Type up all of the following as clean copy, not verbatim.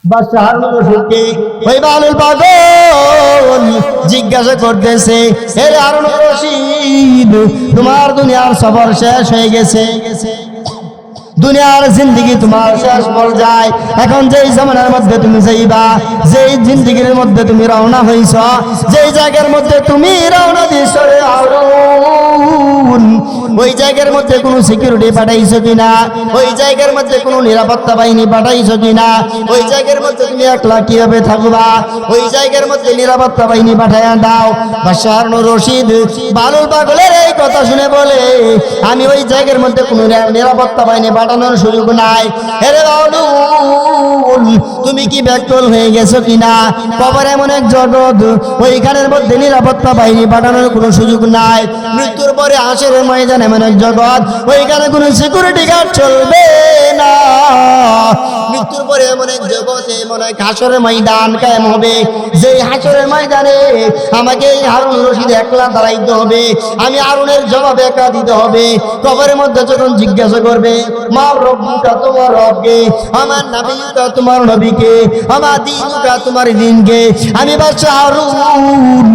বাদশাহ হারুন রশিদকে ওই বালুল পাগল জিজ্ঞাসা করতেছে, হে হারুন রশিদ, তোমার দুনিয়ার সফর শেষ হয়ে গেছে, দুনিয়ার জিন্দেগি তোমার শেষ পর্যায়ে, এখন যেই জামানার মধ্যে তুমি যাইবা, যেই জিন্দেগির মধ্যে তুমি রওনা হইছ, যেই জায়গার মধ্যে তুমি রওনা দিছ রে হারুন, ওই জায়গার মধ্যে কোনো সিকিউরিটি পাঠাইছো কিনা, ওই জায়গার মধ্যে কোনো নিরাপত্তা বাহিনী পাঠাইছো কিনা, ওই জায়গার মধ্যে তুমি একলা কিভাবে থাকবা, ওই জায়গার মধ্যে নিরাপত্তা বাহিনী পাঠাইয়া দাও। বাদশাহ হারুন রশিদ বালুল পাগলের এই কথা শুনে বলে, আমি ওই জায়গার মধ্যে কোনো নিরাপত্তা বাহিনী পাঠানোর সুযোগ নাই। আরে বালুল, তুমি কি ব্যাকুল হয়ে গেছো কিনা? কবর এমন এক জগৎ, ওইখানের মধ্যে নিরাপত্তা বাহিনী পাঠানোর কোনো সুযোগ নাই। মৃত্যুর পরে হাসরের ময়দান এমন এক জগৎ, ওইখানে কোনো সিকিউরিটি গার্ড চলবে না। মৃত্যুর পরে এমন এক জগতে এমন এক হাসরের ময়দান কায়েম হবে, যেই হাসরের ময়দানে আমাকে এই হারুন রশিদ একলা দাঁড়াইতে হবে, আমি হারুনের জবাব একা দিতে হবে। কবরের মধ্যে যখন জিজ্ঞাসা করবে, মা রব্বুকা, তোমার রবকে, আমার নবীকা, তোমার নবীকে, আমার দ্বীনুকা, তোমার দ্বীনকে, আমি বাদশাহ হারুন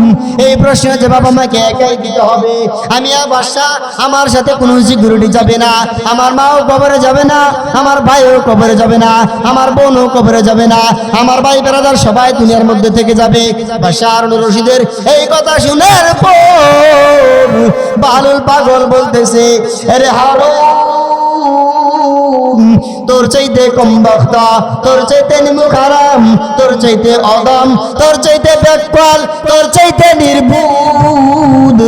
এই প্রশ্নের জবাব আমাকে একাই দিতে হবে। আমি বাদশাহ, আমার সাথে কোনো সিকিউরিটি যাবে না, আমার মাও কবরে যাবে না, আমার ভাইও কবরে যাবে না, আমার বোনও কবরে যাবে না, আমার ভাই বেরাদার সবাই দুনিয়ার মধ্যে থেকে যাবে। বাদশাহ হারুন রশিদের এই কথা শুনার পর বালুল পাগল বলতেছে, আরে হারুন, তোর চাইতে কম বক্তা, তোর চাইতে নিমুখারাম, তোর চাইতে অদম, তোর চাইতে বেকপাল, তোর চাইতে নির্বুদ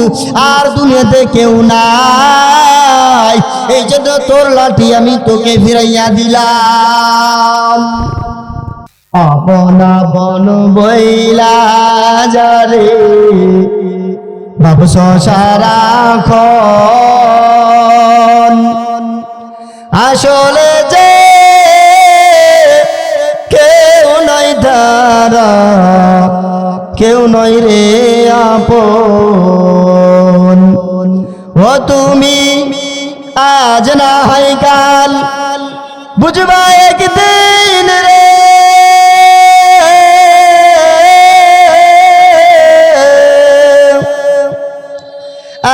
আর দুনিয়াতে কেউ নাই, এই জন্য তোর লাঠি আমি তোকে ফিরাইয়া দিলাম। আপনা বন বইলা যারে ভাবছ সারাক্ষণ, আসলে যে কেউ নয় তারা, কেউ নয় রে আপন। ও তুমি আজ না হয় কাল, বুঝবা একদিন রে,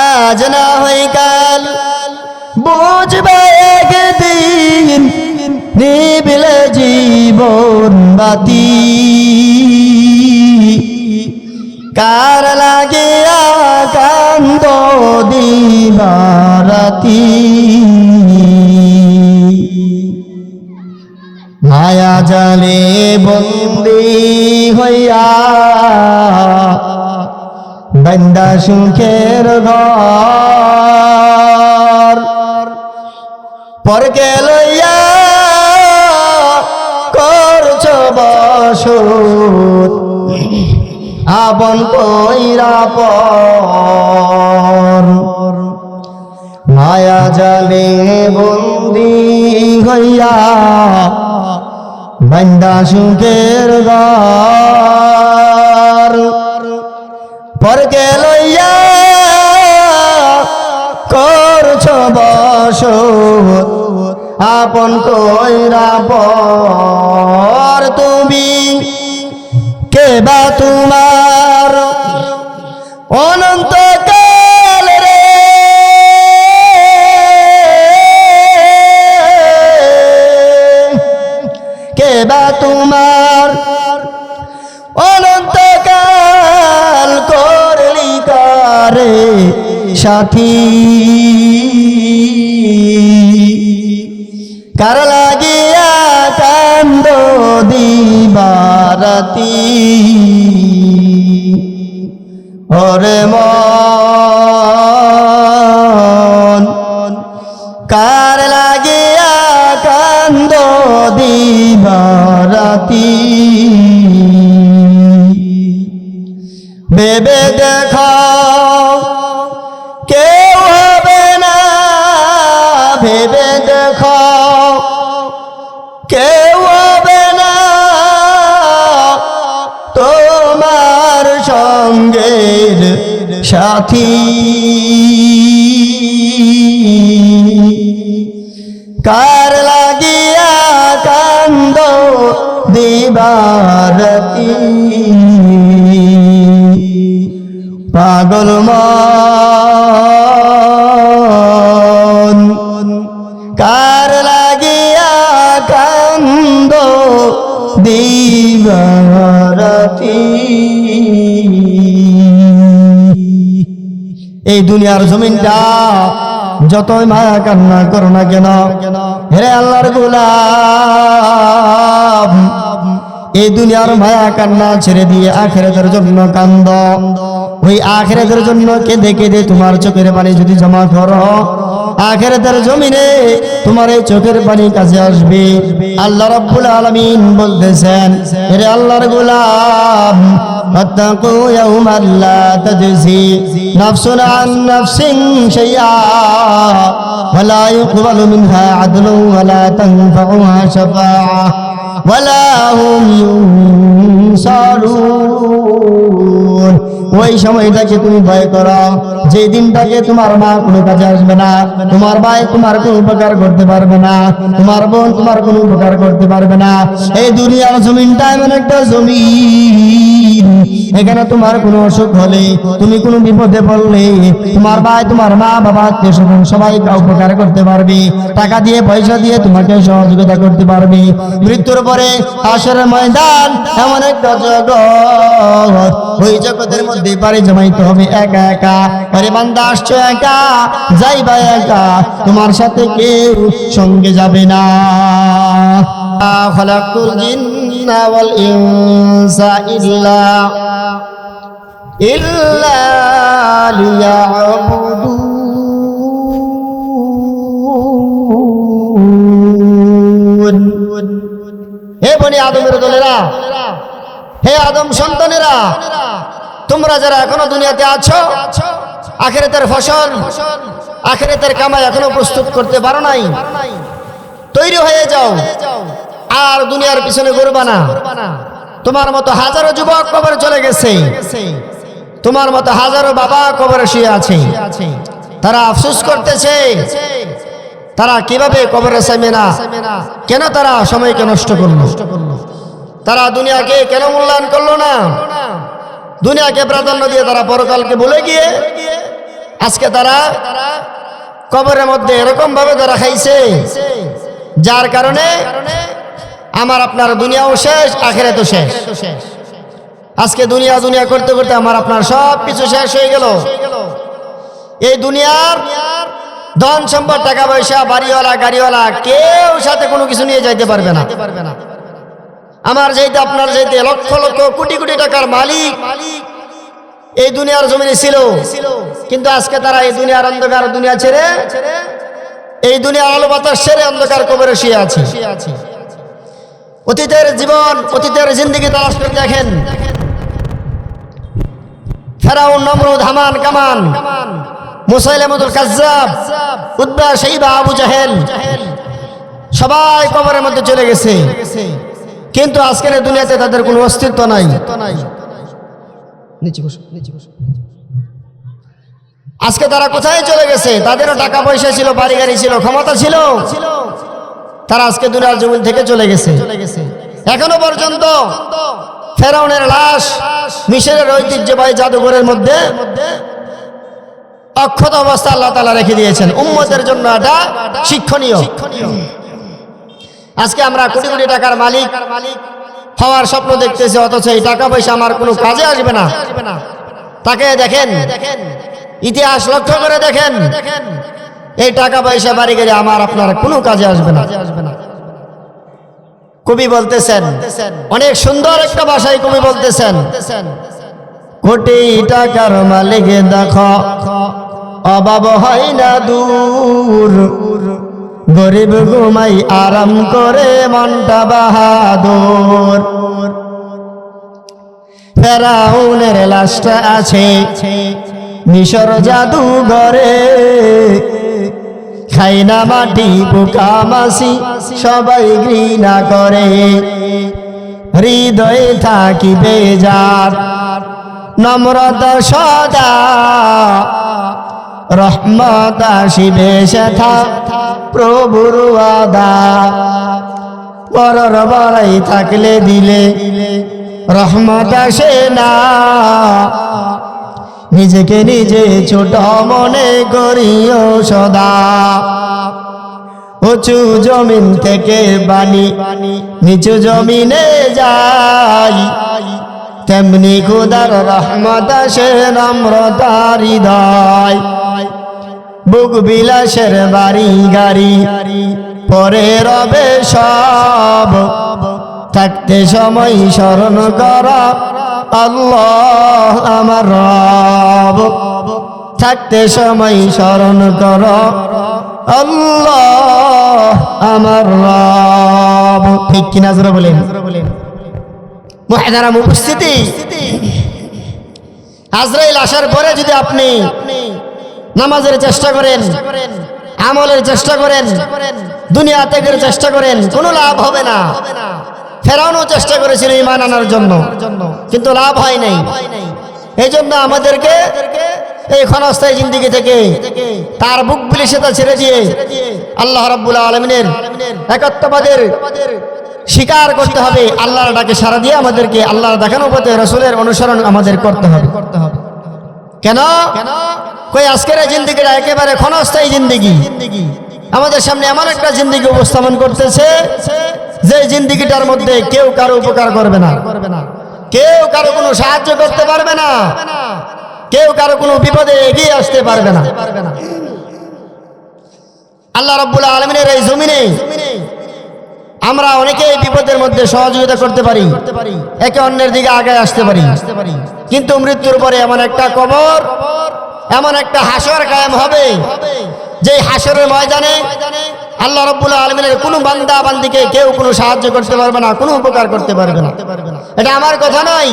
আজ না হয় কাল, বুঝবা একদিন, নিবিলে জীবন বাতি, কার লাগিয়া কান্দ দিবারাতি, মায়া জালে বন্দি হইয়া বান্দা সুখের ঘর, পরকে লইয়া করছ বসত, আপন কইরা পর, মায়া জালে বন্দি হইয়া বান্দা সুখের ঘর, পরকে লইয়া করছ বসত, আপন কইরা পর, তুমি কে বা তোমার অনন্তকাল রে, কে বা তোমার অনন্তকাল করলি কারে সাথী, কার লাগিয়া কান্দ দিবারাতি, ওরে মন, কার লাগিয়া কান্দ দিবারাতি, ভেবে দেখো কেউ হবে না, ভেবে দেখো কেউ হবে না তোমার সঙ্গের সাথী, কার লাগিয়া কান্দ দিবা দিবারাতি পাগল মন কার লাগিয়া কান্দ দিবারাতি। এই দুনিয়ার জমিনটা যতই মায়া কান্না করো না কেন, হে আল্লাহর গোলাম, এই দুনিয়ার মায়া কান্না ছেড়ে দিয়ে আখিরাতের জন্য কান্দ। ওই আখিরাতের জন্য কেঁদে কেঁদে তোমার চোখের পানি যদি জমা করো, আখিরাতের জমিনে তোমার এই চোখের পানি কাছে আসবে। আল্লাহ রাব্বুল আলামিন বলতেছেন, হে আল্লাহর গোলাম, ওয়াত্তাকু ইয়াওমান লা তাজজি নাফসুন আন নাফসিন শাইআ ওয়া লা ইউকবালু মিনহা আদলুন ওয়া লা তানফাউহা শাফাআহ ওয়া লা হুম ইউনসারুন। ওই সময়টাকে তুমি ভয় করো, যে দিনটাকে তোমার মা কোনো কাজে আসবে না, তোমার ভাই তোমার কোনো উপকার করতে পারবে না, তোমার বোন তোমার কোনো উপকার করতে পারবে না। এই দুনিয়ার জমিনটা এমন একটা জমিন, এখানে তোমার কোনো অসুখ হলে, তুমি কোনো বিপদে পড়লে, তোমার ভাই তোমার মা বাবা আত্মীয় স্বজন সবাই উপকার করতে পারবে, টাকা দিয়ে পয়সা দিয়ে তোমাকে সহযোগিতা করতে পারবে। মৃত্যুর পরে হাসরের ময়দান এমন একটা জগৎ, ওই জগতের মধ্যে পারে জমাইতে হবে একা একা। আরে বান্দা, আসছো একা, যাইবা একা, তোমার সাথে কেউ সঙ্গে যাবে না। খালাকুল জিন্না ওয়াল ইনসা ইল্লা লিয়াবুদুন। হে বনি আদমের দলেরা, হে আদম সন্তানেরা, তোমরা যারা এখনো দুনিয়াতে আছো, আখিরাতের ফসল, আখিরাতের কামাই এখনো প্রস্তুত করতে পারো নাই, তৈরি হয়ে যাও। আর দুনিয়ার পিছনে ঘুরবা না। তোমার মতো হাজারো যুবক কবরে চলে গেছে, তোমার মতো হাজারো বাবা কবরে শুয়ে আছে, তারা আফসোস করতেছে তারা কিভাবে কবরে যাবে না, কেন তারা সময়কে নষ্ট করলো, তারা দুনিয়াকে কেন মূল্যায়ন করলো না। দুনিয়াকে প্রাধান্য দিয়ে তারা পরকালকে ভুলে গিয়ে আজকে তারা কবরের মধ্যে এরকম ভাবে ধরা খাইছে, যার কারণে আমার আপনার দুনিয়াও শেষ, আখিরাতও শেষ। আজকে দুনিয়া দুনিয়া করতে করতে আমার আপনার সব কিছু শেষ হয়ে গেল। এই দুনিয়ার ধন সম্পদ, টাকা পয়সা, বাড়িওয়ালা, গাড়িওয়ালা, কেউ সাথে কোনো কিছু নিয়ে যাইতে পারবে না। আমার যেতে আপনার যেতে লক্ষ লক্ষ কোটি কোটি টাকার মালিক এই দুনিয়ার জমিনে ছিল, কিন্তু আজকে তারা এই দুনিয়ার অন্ধকার দুনিয়া ছেড়ে, এই দুনিয়ার আলো বাতাস ছেড়ে অন্ধকার কবরে শুয়ে আছে। অতীতের জীবন, অতীতের জিন্দেগি তালাশ করে দেখেন। ফেরাউন, নমরুদ, হামান, কামান, মুসাইলামতুল কাজ্জাব, উতবা, শাইবা, আবু জাহেল সবাই কবরের মধ্যে চলে গেছে, কিন্তু আজকের দুনিয়াতে তাদের কোনো অস্তিত্ব নাই। আজকে তারা কোথায় চলে গেছে? তাদেরও টাকা পয়সা ছিল, বাড়ি গাড়ি ছিল, ক্ষমতা ছিল, তারা আজকে দুনিয়ার জমিন থেকে চলে গেছে। এখনো পর্যন্ত ফেরাউনের লাশ মিশরের ঐতিহ্যবাহী জাদুঘরের মধ্যে অক্ষত অবস্থা আল্লাহ তাআলা রেখে দিয়েছেন। উম্মতের জন্য এটা শিক্ষণীয়। আজকে আমরা কোটি কোটি টাকার মালিক হওয়ার স্বপ্ন দেখতেছি, অথচ এই টাকা পয়সা আমার কোনো কাজে আসবে না। তাকে দেখেন, ইতিহাস লক্ষ্য করে দেখেন, এই টাকা পয়সা বাড়ি গেলে আমার আপনার কোনো কাজে আসবে না। কবি বলতেছেন, অনেক সুন্দর একটা ভাষায় কবি বলতেছেন, কোটি টাকার মালিক দেখো অভাব হয় না দূর, গরিব ঘুমাই আরাম করে মনটা বাহাদুর। ফেরাউনের লাশটা আছে মিশর জাদুঘরে, খাই না মাটি পোকা মাছি সবাই ঘৃণা করে। হৃদয়ে থাকিবে যার নম্রতা সদা, রহমত আসিবে সেথা প্রভুর ওয়াদা। পরর বড়াই থাকলে দিলে রহমত আসে না। নিজেকে নিজে ছোট মনে করিও সদা। উঁচু জমিন থেকে বাণী নিচু জমিনে যাই, তেমনি খোদার রহমত আসে নম্রতার হৃদয়। বুক বিলাসের বাড়ি গাড়ি পরে রবে সব, থাকতে সময় স্মরণ কর আল্লাহ আমার রব। থাকতে সময় স্মরণ কর আল্লাহ আমার রব। ঠিক কিনা জোরে বলেন। মুহতারাম উপস্থিতি, আজরাইল আসার পরে যদি আপনি নামাজের চেষ্টা করেন, আমলের চেষ্টা করেন, দুনিয়া ত্যাগের চেষ্টা করেন, কোনো লাভ হবে না। ফেরাউনও চেষ্টা করেছিল ঈমান আনার জন্য, কিন্তু লাভ হয় নাই। এই জন্য আমাদেরকে এই ক্ষণস্থায়ী জিন্দেগি থেকে তার বুক বিলাসিতা ছেড়ে দিয়ে আল্লাহ রাব্বুল আলামিনের একাত্মবাদের স্বীকার করতে হবে। আল্লাহর ডাকে সাড়া দিয়ে আমাদেরকে আল্লাহর দেখানো পথে রাসূলের অনুসরণ আমাদের করতে হবে। কেন কই আজকের এই জিন্দেগিটা একেবারে ক্ষণস্থায়ী জিন্দেগি। আমাদের সামনে এমন একটা জিন্দেগি উপস্থাপন করতেছে যে জিন্দেগিটার মধ্যে কেউ কারো উপকার করবে না, কেউ কারো কোনো সাহায্য করতে পারবে না, কেউ কারো কোনো বিপদে এগিয়ে আসতে পারবে না। আল্লাহ রাব্বুল আলামিনের এই জমিনে আমরা অনেকেই বিপদের মধ্যে সহযোগিতা করতে পারি, একে অন্যের দিকে আগে আসতে পারি, কিন্তু মৃত্যুর পরে এমন একটা কবর, এমন একটা হাসর কায়েম হবে, যে হাসরের ময়দানে আল্লাহ রাব্বুল আলামিনের কোনো বান্দা বান্দিকে কেউ কোনো সাহায্য করতে পারবে না, কোনো উপকার করতে পারবে না। এটা আমার কথা নয়,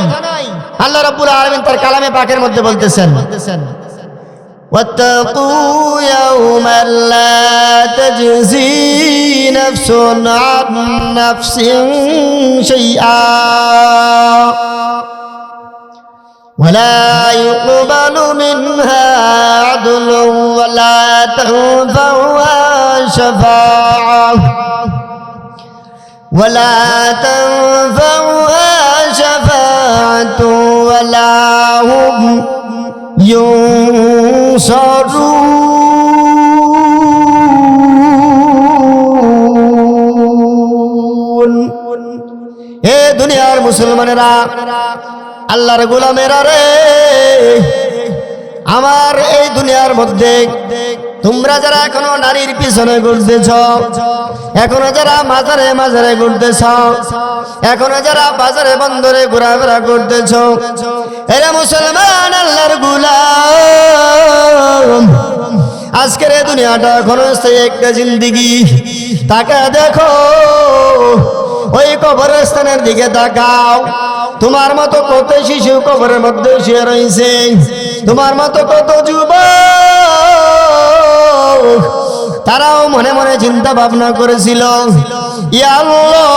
আল্লাহ রাব্বুল আলামিন তার কালামে পাকের মধ্যে বলতেছেন, واتقوا يوما لا تجزي نفس عن نفس شيئا ولا يقبل منها عدل ولا تنفعها شفاعة ولا هم ينصرون। এ দুনিয়ার মুসলমানেরা, আল্লাহর গোলামেরা রে, আমার এই দুনিয়ার মধ্যে তোমরা যারা এখনো নারীর পিছনে ঘুরতেছ, এখনো যারা মাজারে মাজারে ঘুরতেছ, এখনো যারা বাজারে বন্দরে ঘোরাফেরা করতেছ, এরা মুসলমান আল্লাহর গোলাম, আজকের এই দুনিয়াটা ক্ষণস্থায়ী একটা জিন্দেগি। তাকে দেখো, ওই কবরস্থানের দিকে তাকাও, তোমার মতো কত শিশু কবরের মধ্যে শুয়ে রয়েছে, তোমার মতো কত যুবক, তারাও মনে মনে চিন্তা ভাবনা করেছিল, ইয়া আল্লাহ,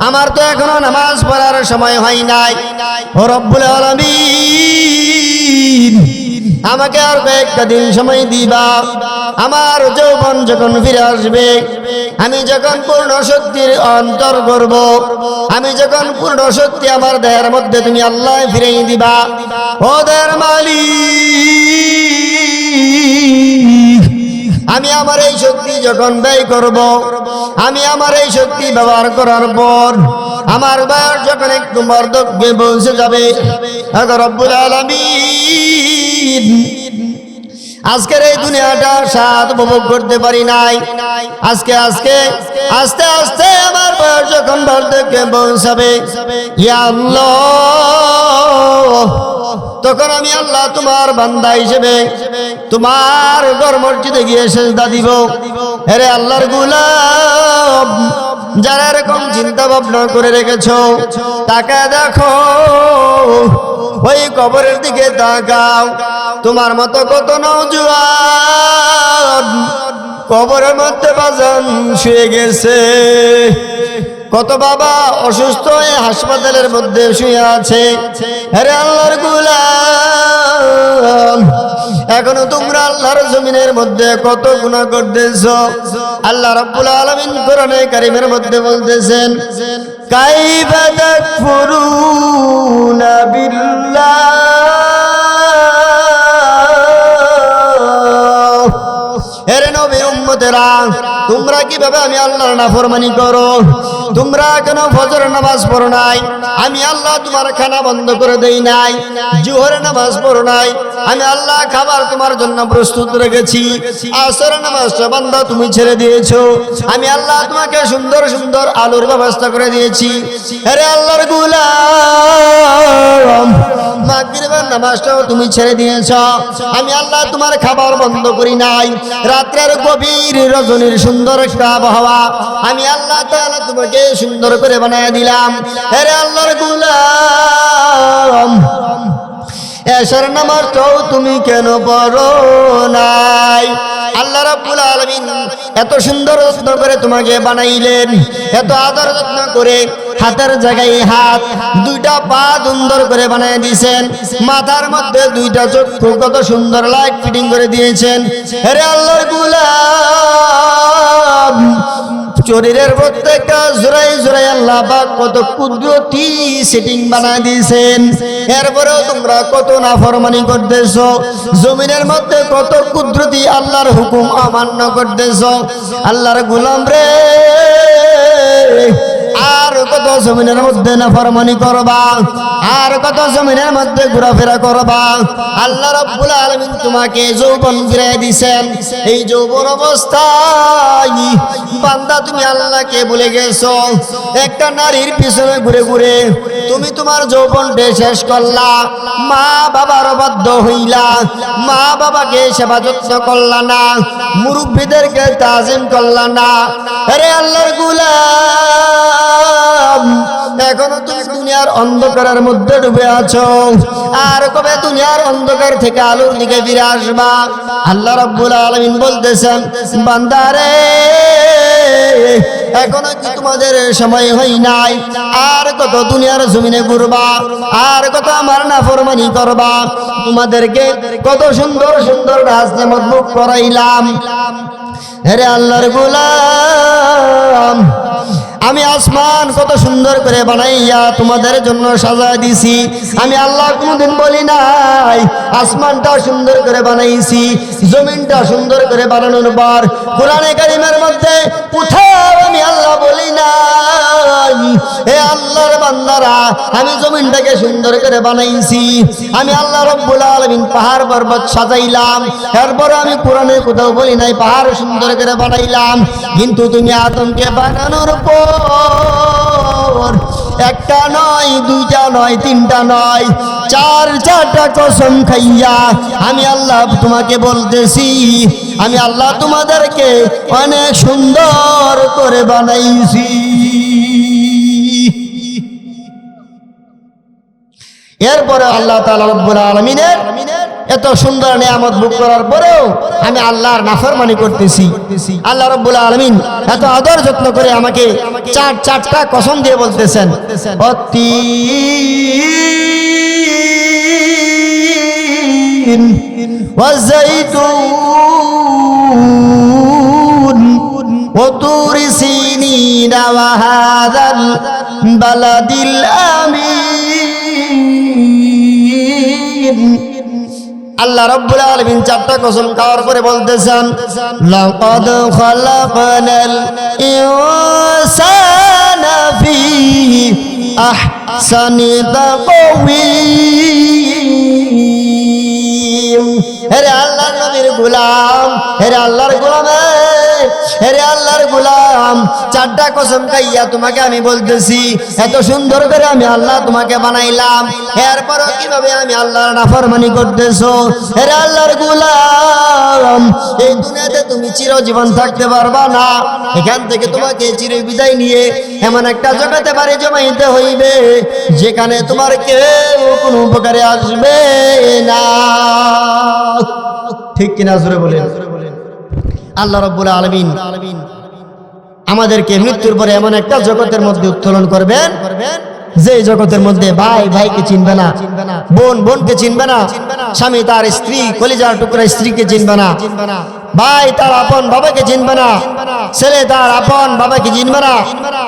আমার তো এখনো নামাজ পড়ার সময় হয় নাই, ও রব্বুল আলামিন, আমাকে আর কয়েকটা দিন সময় দিবা। আমার যৌবন যখন ফিরে আসবে, আমি যখন পূর্ণ শক্তির অন্তর করব, আমি যখন পূর্ণ শক্তি আমার দেহের মধ্যে তুমি আল্লাহ ফিরিয়ে দিবা, ও দেহের মালিক, আমি আমার এই শক্তি যখন ব্যয় করব, আমি আমার এই শক্তি ব্যবহার করার পর আমার বয়স যখন একটু বার্ধক্যে পৌঁছে যাবে, রব্বুল আলামিন, আজকের এই দুনিয়াটা স্বাদ উপভোগ করতে পারি নাই, আজকে আজকে আস্তে আস্তে আমার বয়স যখন বার্ধক্যে পৌঁছাবে, ইয়া আল্লাহ, তখন আমি আল্লাহ তোমার বান্দা হিসেবে তোমার ঘর মসজিদে গিয়ে সেজদা দিব। আরে আল্লাহর গোলাম, যারা এরকম চিন্তা ভাবনা করে রেখেছো, তাকে দেখো, ওই কবরের দিকে তাকাও, তোমার মতো কত নওজোয়ান কবরের মধ্যে বাজান শুয়ে গেছে, কত বাবা অসুস্থ হয়ে হাসপাতালের মধ্যে শুয়ে আছে। আরে আল্লাহর গোলাম, এখনো তোমরা আল্লাহর জমিনের মধ্যে কত গুনাহ করতেছো। আল্লাহ রাব্বুল আলামিন কোরআনে কারীমের মধ্যে বলতেছেন, কাইফা তাকফুরুনা বিল্লাহ, এরে নবীর উম্মতেরা, তোমরা কিভাবে আমি আল্লাহর নাফরমানি করো? তোমরা কেন ফজর নামাজ পড়ো নাই? আমি আল্লাহ তোমার খানা বন্ধ করে দেই নাই। জোহরের নামাজ পড়ো নাই, আমি আল্লাহ খাবার তোমার জন্য প্রস্তুত রেখেছি। আসরের নামাজটা বান্দা তুমি ছেড়ে দিয়েছো, আমি আল্লাহ তোমাকে সুন্দর সুন্দর আলোর ব্যবস্থা করে দিয়েছি। আরে আল্লাহর গোলাম, মাগরিবের নামাজটাও তুমি ছেড়ে দিয়েছো, আমি আল্লাহ তোমার খাবার বন্ধ করি নাই। রাত্রের গভীর রজনীর সুন্দর একটা আবহাওয়া আমি আল্লাহ তাআলা তোমাকে সুন্দর করে বানায় দিলাম। আরে আল্লাহর গোলাম, এশার নামাজটাও তুমি কেন পড়ো নাই? আল্লাহ রাব্বুল আলামিন এত সুন্দর যত্ন করে তোমাকে বানাইলেন, এত আদর যত্ন করে হাতের জায়গায় হাত, দুইটা পা সুন্দর করে বানায় দিয়েছেন, মাথার মধ্যে দুইটা চক্ষু কত সুন্দর লাইট ফিটিং করে দিয়েছেন। আরে আল্লাহর গোলাম, শরীরের প্রত্যেকটা জোড়াই জোড়াই আল্লাহ পাক কত কুদরতি সেটিং বানায় দিয়েছেন। এরপরেও তোমরা কত নাফরমানি করতেছো, জমিনের মধ্যে কত কুদরতি আল্লাহর হুকুম অমান্য করতেছো। আল্লাহর গোলাম রে, আর কত জমিনের মধ্যে নাফরমানি করবা, আর কত জমিনের মধ্যে ঘোরাফেরা করবা? আল্লাহ রাব্বুল আলামিন তোমাকে যৌবন ফিরিয়ে দিয়েছেন। এই যৌবন অবস্থায় বান্দা তুমি আল্লাহকে ভুলে গেছো। একটা নারীর পিছনে ঘুরে ঘুরে তুমি তোমার যৌবনটা শেষ করলা, মা বাবার অবাধ্য হইলা, মা বাবাকে সেবা যত্ন করলা না, মুরব্বীদেরকে তাজিম করলা না। আরে আল্লাহর গোলাম, এখনো তুমি দুনিয়ার অন্ধকারের মধ্যে ডুবে আছো, আর কবে দুনিয়ার অন্ধকার থেকে আলোর দিকে ফিরে আসবা? আল্লাহ রাব্বুল আলামিন বলতেছেন, বান্দারে এখনো কি তোমাদের সময় হয় নাই? আর কত দুনিয়ার জমিনে ঘুরবা, আর কত আমার নাফরমানি করবা? তোমাদেরকে কত সুন্দর সুন্দর রাজ নেমত ভোগ করাইলাম। হে আল্লাহর গোলাম, আমি আসমান কত সুন্দর করে বানাইয়া তোমাদের জন্য সাজায় দিছি। আমি আল্লাহ কোনদিন বলি নাই আসমানটা সুন্দর করে বানাইছি, জমিনটা সুন্দর করে বানানোর পর কোরআনে কারীমের মধ্যে কোথাও আমি আল্লাহ বলি নাই হে আল্লাহর বান্দারা আমি জমিনটাকে সুন্দর করে বানাইছি। আমি আল্লাহ রাব্বুল আলামিন পাহাড় পর্বত সাজাইলাম, এরপর আমি কোরআনে কোথাও বলি নাই পাহাড় সুন্দর করে বানাইলাম। কিন্তু তুমি আদমকে বানানোর পর একটা নয়, দুইটা নয়, তিনটা নয়, চারটা কসম খাইয়া আমি আল্লাহ তোমাকে বলতেছি, আমি আল্লাহ তোমাদেরকে অনেক সুন্দর করে বানাইছি। এরপরে আল্লাহ তাআলা রব্বুল আলামিনের এত সুন্দর নিয়ামত ভোগ করার পরেও আমি আল্লাহর নাফরমানি করতেছি। আল্লাহ রাব্বুল আলামিন এত আদর যত্ন করে আমাকে চারটা কসম দিয়ে বলতেছেন, অত্তিন ওয়াযাইতুন ওয়াতুরি সিনিন ওয়া হাযাল বালাদিল আমিন। আল্লাহ রাব্বুল আলামিন চারটা কসম খাওয়ার পরে বলতেছেন, লাকাদ খালাকনাল ইনসানা ফি আহসানি তাকওয়িম। হে আল্লাহর নবীর গোলাম, হে আল্লাহর গোলাম, হে আল্লাহর গোলাম, চারটা কসম খাইয়া তোমাকে আমি বলতেছি এত সুন্দর করে আমি আল্লাহ তোমাকে বানাইলাম, এরপরও কিভাবে আমি আল্লাহর নাফরমানি করতেছো? হে আল্লাহর গোলাম, এই দুনিয়াতে তুমি চিরজীবন থাকতে পারবা না, এখান থেকে তোমাকে চিরবিদায় নিয়ে এমন একটা জগতে বাড়ি জমাইতে হইবে যেখানে তোমার কেউ কোনো উপকারে আসবে না। ঠিক কিনা জোরে বলেন। আল্লাহ রাব্বুল আলামিন আমাদেরকে মৃত্যুর পরে এমন একটা জগতের মধ্যে উত্তোলন করবেন যে জগতের মধ্যে ভাই ভাইকে চিনবে না, বোন বোনকে চিনবে না, স্বামী তার স্ত্রী কলিজার টুকরা স্ত্রীকে চিনবে না, ভাই তার আপন বাবাকে চিনবে না, ছেলে তার আপন বাবাকে চিনবে না,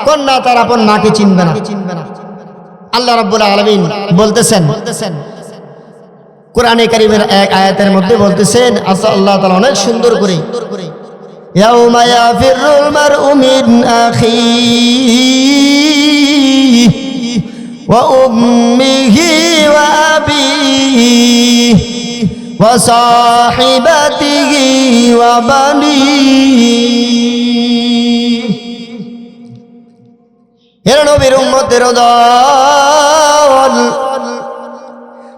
কন্যা তার আপন মাকে চিনবে না। আল্লাহ রাব্বুল আলামিন বলতেছেন কোরআনে কারীমের এক আয়াতের মধ্যে বলতেছেন, আল্লাহ তাআলা অনেক সুন্দর করে, ইয়াউমা ইয়াফিরুল মারউ মিন আখিহি ওয়া উম্মিহি ওয়া আবিহি ওয়া সাহিবাতিহি ওয়া বানিহি। হে নবীর উম্মতের দল,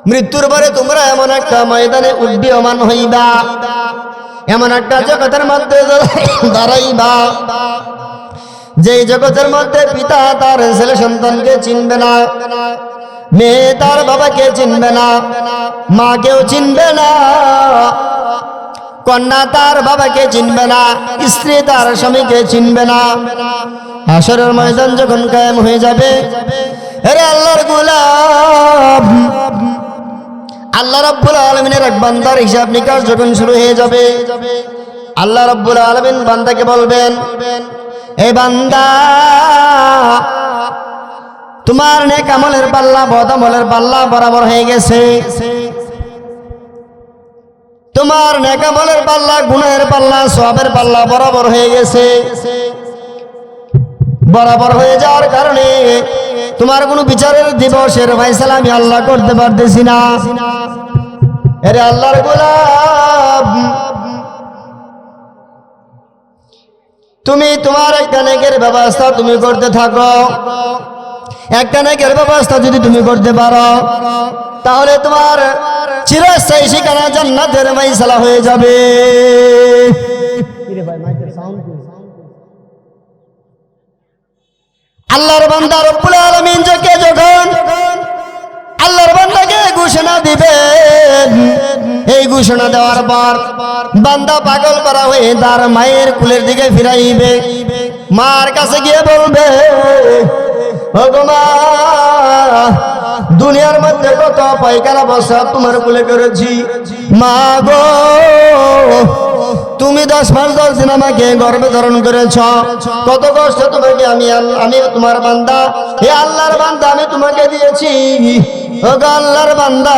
মৃত্যুর পরে তোমরা এমন একটা ময়দানে উড্ডীয়মান হইবা, এমন একটা জগতের মধ্যে দাঁড়াইবা যে জগতের মধ্যে পিতা তার ছেলে সন্তানকে চিনবে না, মেয়ে তার বাবাকে চিনবে না, মাকেও চিনবে না, কন্যা তার বাবাকে চিনবে না, স্ত্রী তার স্বামীকে চিনবে না। হাশরের ময়দান যখন কায়েম হয়ে যাবে, আরে আল্লাহর গোলাম, আল্লাহ রাব্বুল আলামিনের এক বান্দার হিসাব নিকাশ যখন শুরু হয়ে যাবে, আল্লাহ রাব্বুল আলামিন বান্দাকে বলবেন, এই বান্দা, তোমার নেক আমলের পাল্লা বদ আমলের পাল্লা বরাবর হয়ে গেছে, তোমার নেক আমলের পাল্লা গুনাহের পাল্লা সওয়াবের পাল্লা বরাবর হয়ে গেছে। বরাবর হয়ে যাওয়ার কারণে তোমার কোনো বিচারের দিবসের ফয়সালা আমি আল্লাহ করতে পারতেছি না। আরে আল্লাহর গোলাম, তুমি তোমার একটা নেকের ব্যবস্থা তুমি করতে থাকো, একটা নেকের ব্যবস্থা যদি তুমি করতে পারো, তাহলে তোমার চিরস্থায়ী ঠিকানা জান্নাতের ফয়সালা হয়ে যাবে। আল্লাহর বান্দা রব্বুল আলামিন যখন আল্লাহর বান্দাকে ঘোষণা দিবেন, এই ঘোষণা দেওয়ার পর বান্দা পাগল করা হয়ে তার মায়ের কুলের দিকে ফিরাইবে, মার কাছে গিয়ে বলবে, ও গো মা, দুনিয়ার মধ্যে কত পায়খানা বসা তোমার কুলে করেছি, মা গো, তুমি 10 মাস 10 দিন আমাকে গর্ভে ধারণ করেছ, কত কষ্ট তোমাকে আমি তোমার বান্দা, হে আল্লাহর বান্দা, আমি তোমাকে দিয়েছি। ও গো আল্লাহর বান্দা,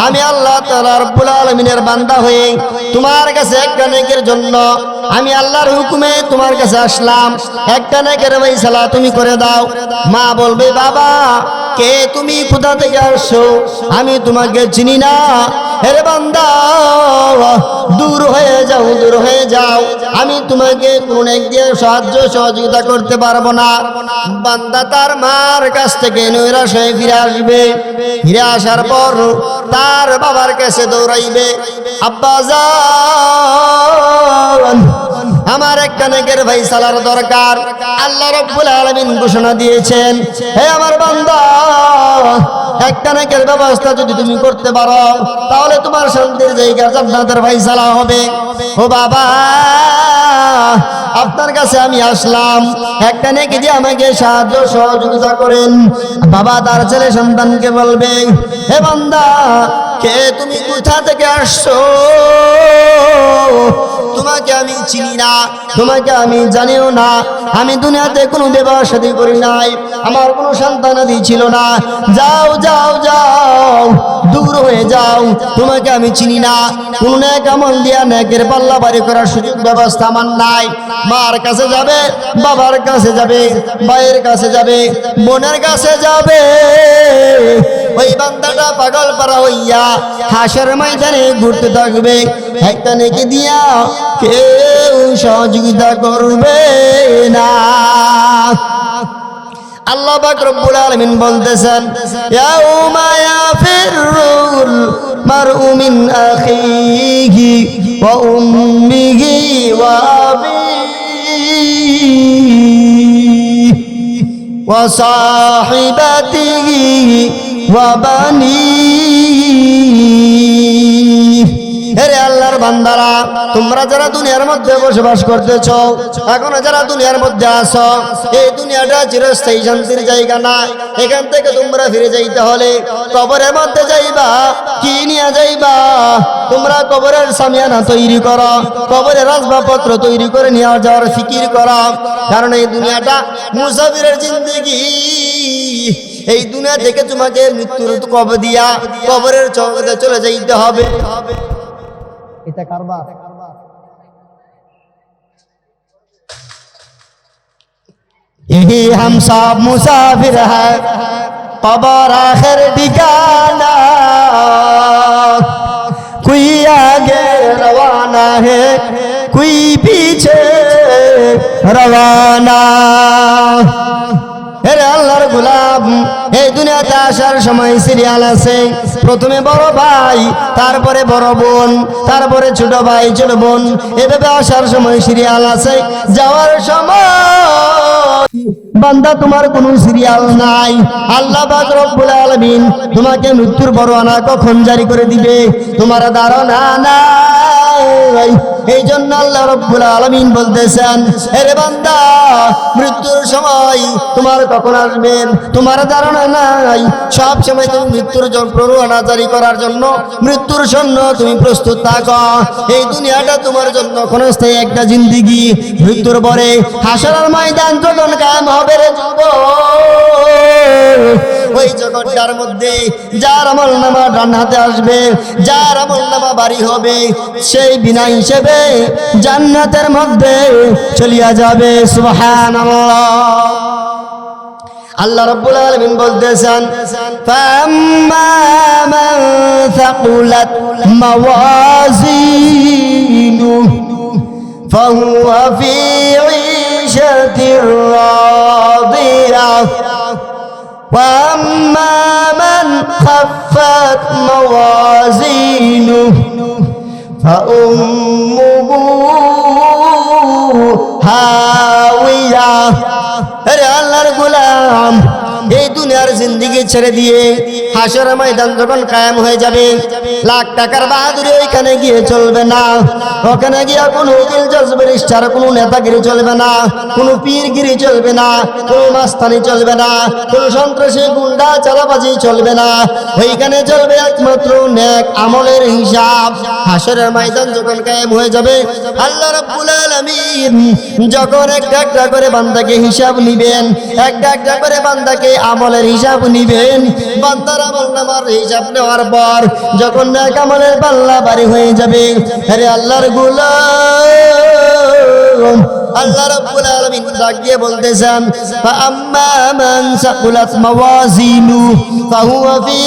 আমি আল্লাহ তাআলা রব্বুল আলামিনের বান্দা হয়ে তোমার কাছে একটা নেকের জন্য আমি আল্লাহর হুকুমে তোমার কাছে আসলাম, একটা নেকের ফয়সালা তুমি করে দাও। মা বলবে, বাবা, কে তুমি, কোথা থেকে আসছো, আমি তোমাকে চিনি না, হে বান্দা, দূর হয়ে যাও, দূর হয়ে যাও, আমি তোমাকে কোন এক দিয়ে সাহায্য সহযোগিতা করতে পারবো না। বান্দা তার মার কাছ থেকে নৈরাশ হয়ে ফিরে আসবে, ফিরে আসার পর তার বাবার কাছে দৌড়াইবে, আব্বা জান, আমার একটা নেকের ফয়সালার দরকার। আল্লাহ রাব্বুল আলামিন ঘোষণা দিয়েছেন, হে আমার বান্দা, একটা নেকের ব্যবস্থা যদি তুমি করতে পারো, তাহলে তোমার শান্তির জায়গা জান্নাতের ফয়সালা হবে। ও বাবা, আপনার কাছে আমি আসলাম, একটা নেকি দিয়ে আমাকে সাহায্য সহযোগিতা করেন। বাবা তার ছেলে সন্তানকে বলবে, হে বান্দা, কে তুমি, কোথা থেকে আসছো, তোমাকে আমি চিনি না, তোমাকে আমি জানিও না, আমি দুনিয়াতে কোনো বিবাহ শাদী করি নাই, আমার কোনো সন্তানাদি ছিল না, যাও যাও যাও, দূর হয়ে যাও, তোমাকে আমি চিনি না, কোন নেক আমল দিয়া নেকের পাল্লা বাড়ি করার সুযোগ ব্যবস্থা আমার নাই। মার কাছে যাবে, বাবার কাছে যাবে, ভাইয়ের কাছে যাবে, বোনের কাছে যাবে, ওই বান্দাটা পাগল পারা হইয়া হাসর ময়দানে ঘুরতে থাকবে, একটা নেকি দিয়া কেউ সহযোগিতা করবে না। আল্লাহ পাক রব্বুল আলামিন বলতেছেন, ইয়াউমা ইয়াফিরুল মারউ মিন আখিহি ওয়া উম্মিহি ওয়া আবিহি ওয়া সাহিবাতিহি ওয়া বানিহি। হেরে আল্লাহর বান্দারা, তোমরা যারা দুনিয়ার মধ্যে বসবাস করতেছো, এখনো যারা দুনিয়ার মধ্যে আছো, এই দুনিয়াটা চিরস্থায়ী শান্তির জায়গা না। এখান থেকে তোমরা ফিরে যাইতে হলে কবরের মধ্যে যাইবা, কি নিয়ে যাইবা? তোমরা কবরের সামিয়ানা তৈরি করো, কবরের আসবাবপত্র তৈরি করে নিয়ে যাওয়ার ফিকির করো। কারণ এই দুনিয়াটা মুসাফিরের জিন্দেগি। এই দুনিয়া থেকে তোমাকে মৃত্যুর কবর দিয়া কবরের জগতে চলে যাইতে হবে। এটা কারবার। यही हम सब मुसाफिर है, कबर आखिर ठिकाना, कोई आगे रवाना है, कोई पीछे रवाना। হেরে আল্লাহর গোলাম, এই দুনিয়াতে আসার সময় সিরিয়াল আছে। প্রথমে বড় ভাই, তারপরে বড় বোন, তারপরে ছোট ভাই ছোট বোন, এভাবে আসার সময় সিরিয়াল আছে। যাওয়ার সময় বান্দা তোমার কোনো সিরিয়াল নাই। আল্লাহ পাক রব্বুল আলামিন তোমাকে মৃত্যুর পরোয়ানা কখন জারি করে দিবে তোমার ধারণা নাই। এই জন্য আল্লাহ রব্বুল আলামিন বলতেছেন, আরে বান্দা, মৃত্যুর সময় তোমার কখন আসবে তোমার ধারণা নাই। সব সময় তুমি মৃত্যুর পরোয়ানা জারি করার জন্য, মৃত্যুর জন্য তুমি প্রস্তুত থাকো। এই দুনিয়াটা তোমার জন্য ক্ষণস্থায়ী একটা জিন্দেগি। মৃত্যুর পরে হাসরের ময়দান যখন কায়েম হবে রে যুবক, ওই জগৎটার মধ্যে যার আমল নামা ডান হাতে আসবে, যার আমল নামা বাড়ি হবে, সেই বিনা হিসেবে জান্নাতের মধ্যে চলিয়া যাবে। সুবহানাল্লাহ। আল্লাহ রাব্বুল আলামিন বলতেছেন, ফাম্মা মান সাকুলাত মাওয়াজিনুহু ফাহুয়া ফি ঈশাতির রাদিয়াহ ওয়া আম্মা মান খাফফাত মাওয়াজিনুহু ফাউম্মুহু হাওয়াইয়া। আরে আল্লাহর গোলাম, এই দুনিয়ার জিন্দেগি ছেড়ে দিয়ে হাসরের ময়দান যখন কায়েম হয়ে যাবে, লাখ টাকার বাহাদুরি ওইখানে গিয়ে চলবে না। ওখানে গিয়ে কোনো উকিল জজবেরিস্টার, কোনো নেতাগিরি চলবে না, কোনো পীরগিরি চলবে না, কোনো মাস্তানি চলবে না, কোনো সন্ত্রাসী গুন্ডা চালাবাজি চলবে না। ওইখানে চলবে একমাত্র নেক আমলের হিসাব। হাসরের ময়দান যখন কায়েম হয়ে যাবে, আল্লাহ রাব্বুল আলামিন যখন একটা একটা করে বান্দাকে হিসাব নিবেন, একটা একটা করে বান্দাকে আমলের হিসাব নিবেন। বান্দার আমল নামার হিসাব নেওয়ার পর যখন নেক আমলের পাল্লা ভারী হয়ে যাবে, আরে আল্লাহর গোলাম, আল্লাহ রাব্বুল আলামিন ডাক দিয়ে বলতেছেন, ফাআম্মা মান সাকুলাত মাওয়াজিনু ফাহুয়া ফি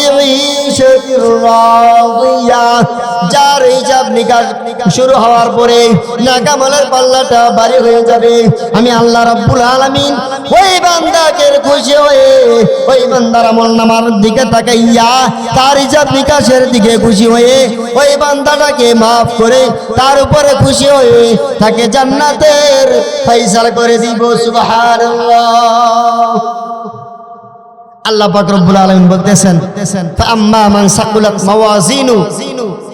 ঈশাতির রাদিয়া। যার হিসাব নিকাশ শুরু হওয়ার পরে নেক আমলের পাল্লাটা ভারী হয়ে যাবে, আমি আল্লাহ রাব্বুল আলামিন ওই বান্দাকে খুশি হয়ে ওই বান্দার আমল নামার দিকে তাকাইয়া তার হিসাব নিকাশের দিকে খুশি হয়ে ওই বান্দাটাকে মাফ করে তার উপরে খুশি হয়ে তাকে জান্নাতের ফয়সালা করে দিব। সুবহানাল্লাহ। আল্লাহ পাক রব্বুল আলামিন বলতেছেন, ফাআম্মা মান সাকুলাত মাওয়াজিনু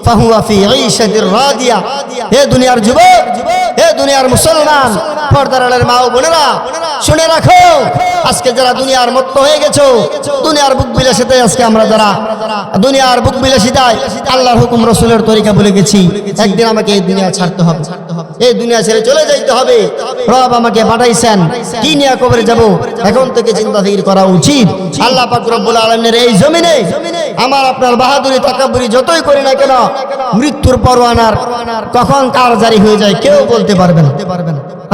ফাহুয়া ফি ঈশাতির রাদিয়া। হে দুনিয়ার যুবক, হে দুনিয়ার মুসলমান, পর্দার আড়ালের মা ও বোনেরা, শুনে রাখো, আজকে যারা দুনিয়ার মত্ত হয়ে গেছো, দুনিয়ার বুক বিলাসিতায় আজকে আমরা যারা দুনিয়ার বুক বিলাসিতায় আল্লাহর হুকুম রাসূলের তরিকা ভুলে গেছি, একদিন আমাকে এই দুনিয়া ছাড়তে হবে, এই দুনিয়া ছেড়ে চলে যাইতে হবে। রব আমাকে পাঠাইছেন, কি নিয়ে কবরে যাব, এখন থেকে চিন্তা ফিকির করা উচিত। আল্লাহ পাক রব্বুল আলামিনের এই জমিনে আমার আপনার বাহাদুরি তাকাব্বুরি যতই করি না কেন, মৃত্যুর পরোয়ানার কখন কার জারি হয়ে যায় কেউ বলতে পারবে না।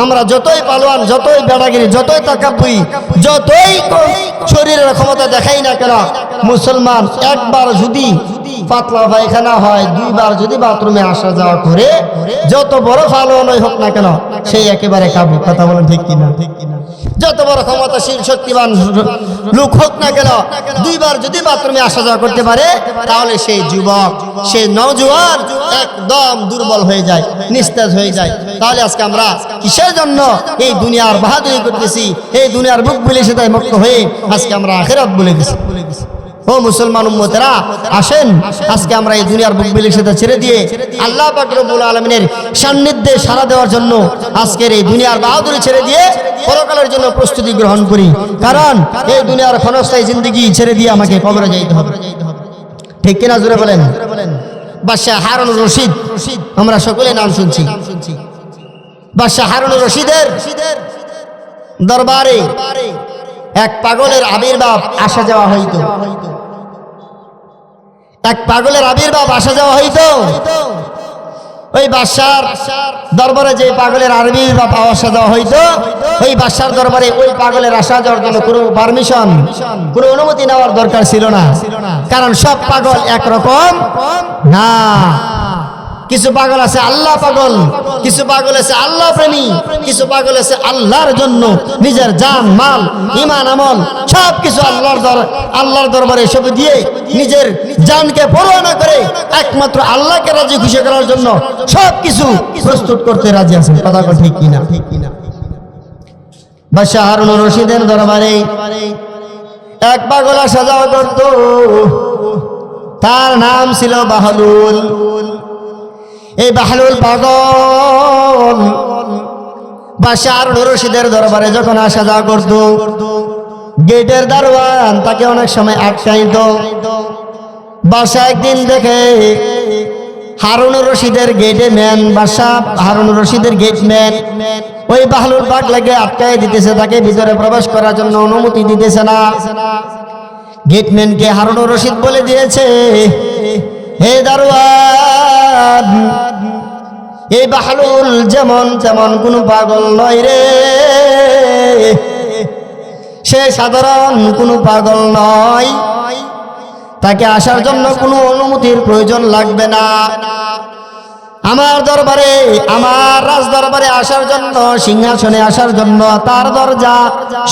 আমরা যতই পালোয়ান, যতই বেড়াগিরি, যতই তাকাব্বুরি, যতই শরীরের ক্ষমতা দেখাই না কেন, মুসলমান একবার যদি পাতলা পায়খানা হয়, দুইবার যদি বাথরুমে আসা যাওয়া করে, যত বড় পালোয়ানই হোক না কেন, সেই একেবারে কাবু। কথা বলেন ঠিক কিনা? যত বড় ক্ষমতাশীল শক্তিমান লোক হোক না কেন, দুইবার যদি বাথরুমে আসা যাওয়া করতে পারে, তাহলে সেই যুবক, সেই নওজোয়ান একদম দুর্বল হয়ে যায়, নিস্তেজ হয়ে যায়। তাহলে আজকে আমরা কিসের জন্য এই দুনিয়ার বাহাদুরি করতেছি, এই দুনিয়ার বুক বিলাসিতায় মুক্ত হয়ে আজকে আমরা আখিরাত ভুলে গেছি। ও মুসলমান উম্মতেরা, আসেন আজকে আমরা এই দুনিয়ার বুক বিলাসিতা ছেড়ে দিয়ে আল্লাহ পাক রব্বুল আলামিনের সান্নিধ্যে সাড়া দেওয়ার জন্য আজকের এই দুনিয়ার বাহাদুরি ছেড়ে দিয়ে পরকালের জন্য প্রস্তুতি গ্রহণ করি। কারণ এই দুনিয়ার ক্ষণস্থায়ী জিন্দগি ছেড়ে দিয়ে আমাকে কবরে যাইতে হবে। ঠিক কিনা জোরে বলেন? বাদশাহ হারুনুর রশিদ, আমরা সকলে নাম শুনছি। বাদশাহ হারুনুর রশিদের দরবারে এক পাগলের আবির্ভাব আসা যাওয়া হইতো। এক পাগলের আবির্ভাব আসা যাওয়া হইতো। ওই বাদশার দরবারে যে পাগলের আবির্ভাব আসা যাওয়া হইতো, ওই বাদশার দরবারে ওই পাগলের আসা যাওয়ার জন্য কোনো পারমিশন, কোনো অনুমতি নেওয়ার দরকার ছিল না। কারণ সব পাগল একরকম না। কিছু পাগল আছে আল্লাহ পাগল, কিছু পাগল আছে আল্লাহ প্রেমী, কিছু পাগল আছে আল্লাহর জন্য নিজের জান মাল ঈমান আমল সব কিছু আল্লাহর দরবারে সব দিয়ে নিজের জানকে পরোয়া না করে একমাত্র আল্লাহকে রাজি খুশি করার জন্য সব কিছু প্রস্তুত করতে রাজি আছেন। কথা ঠিক কিনা? বাদশাহ হারুনুর রশিদের দরবারে এক পাগল আসা যাওয়া করত। তার নাম ছিল বাহলুল। এই বাহলুল পাগল বাদশাহ হারুনুর রশিদের দরবারে যখন আসা যাওয়া করত, গেটের দারোয়ান তাকে অনেক সময় আটকাইত। বাদশাহ একদিন দেখে হারুনুর রশিদের গেটে ম্যান, বাদশাহ হারুনুর রশিদের গেট ম্যান ওই বাহলুল পাগলাকে আটকাই দিতেছে, তাকে ভিতরে প্রবেশ করার জন্য অনুমতি দিতেছে না। গেটম্যানকে হারুনুর রশিদ বলে দিয়েছে, হে দারোয়ান, এই বাহলুল যেমন তেমন কোনো পাগল নয় রে, সে সাধারণ কোনো পাগল নয়, তাকে আসার জন্য কোনো অনুমতির প্রয়োজন লাগবে না। আমার দরবারে, আমার রাজ দরবারে আসার জন্য, সিংহাসনে আসার জন্য তার দরজা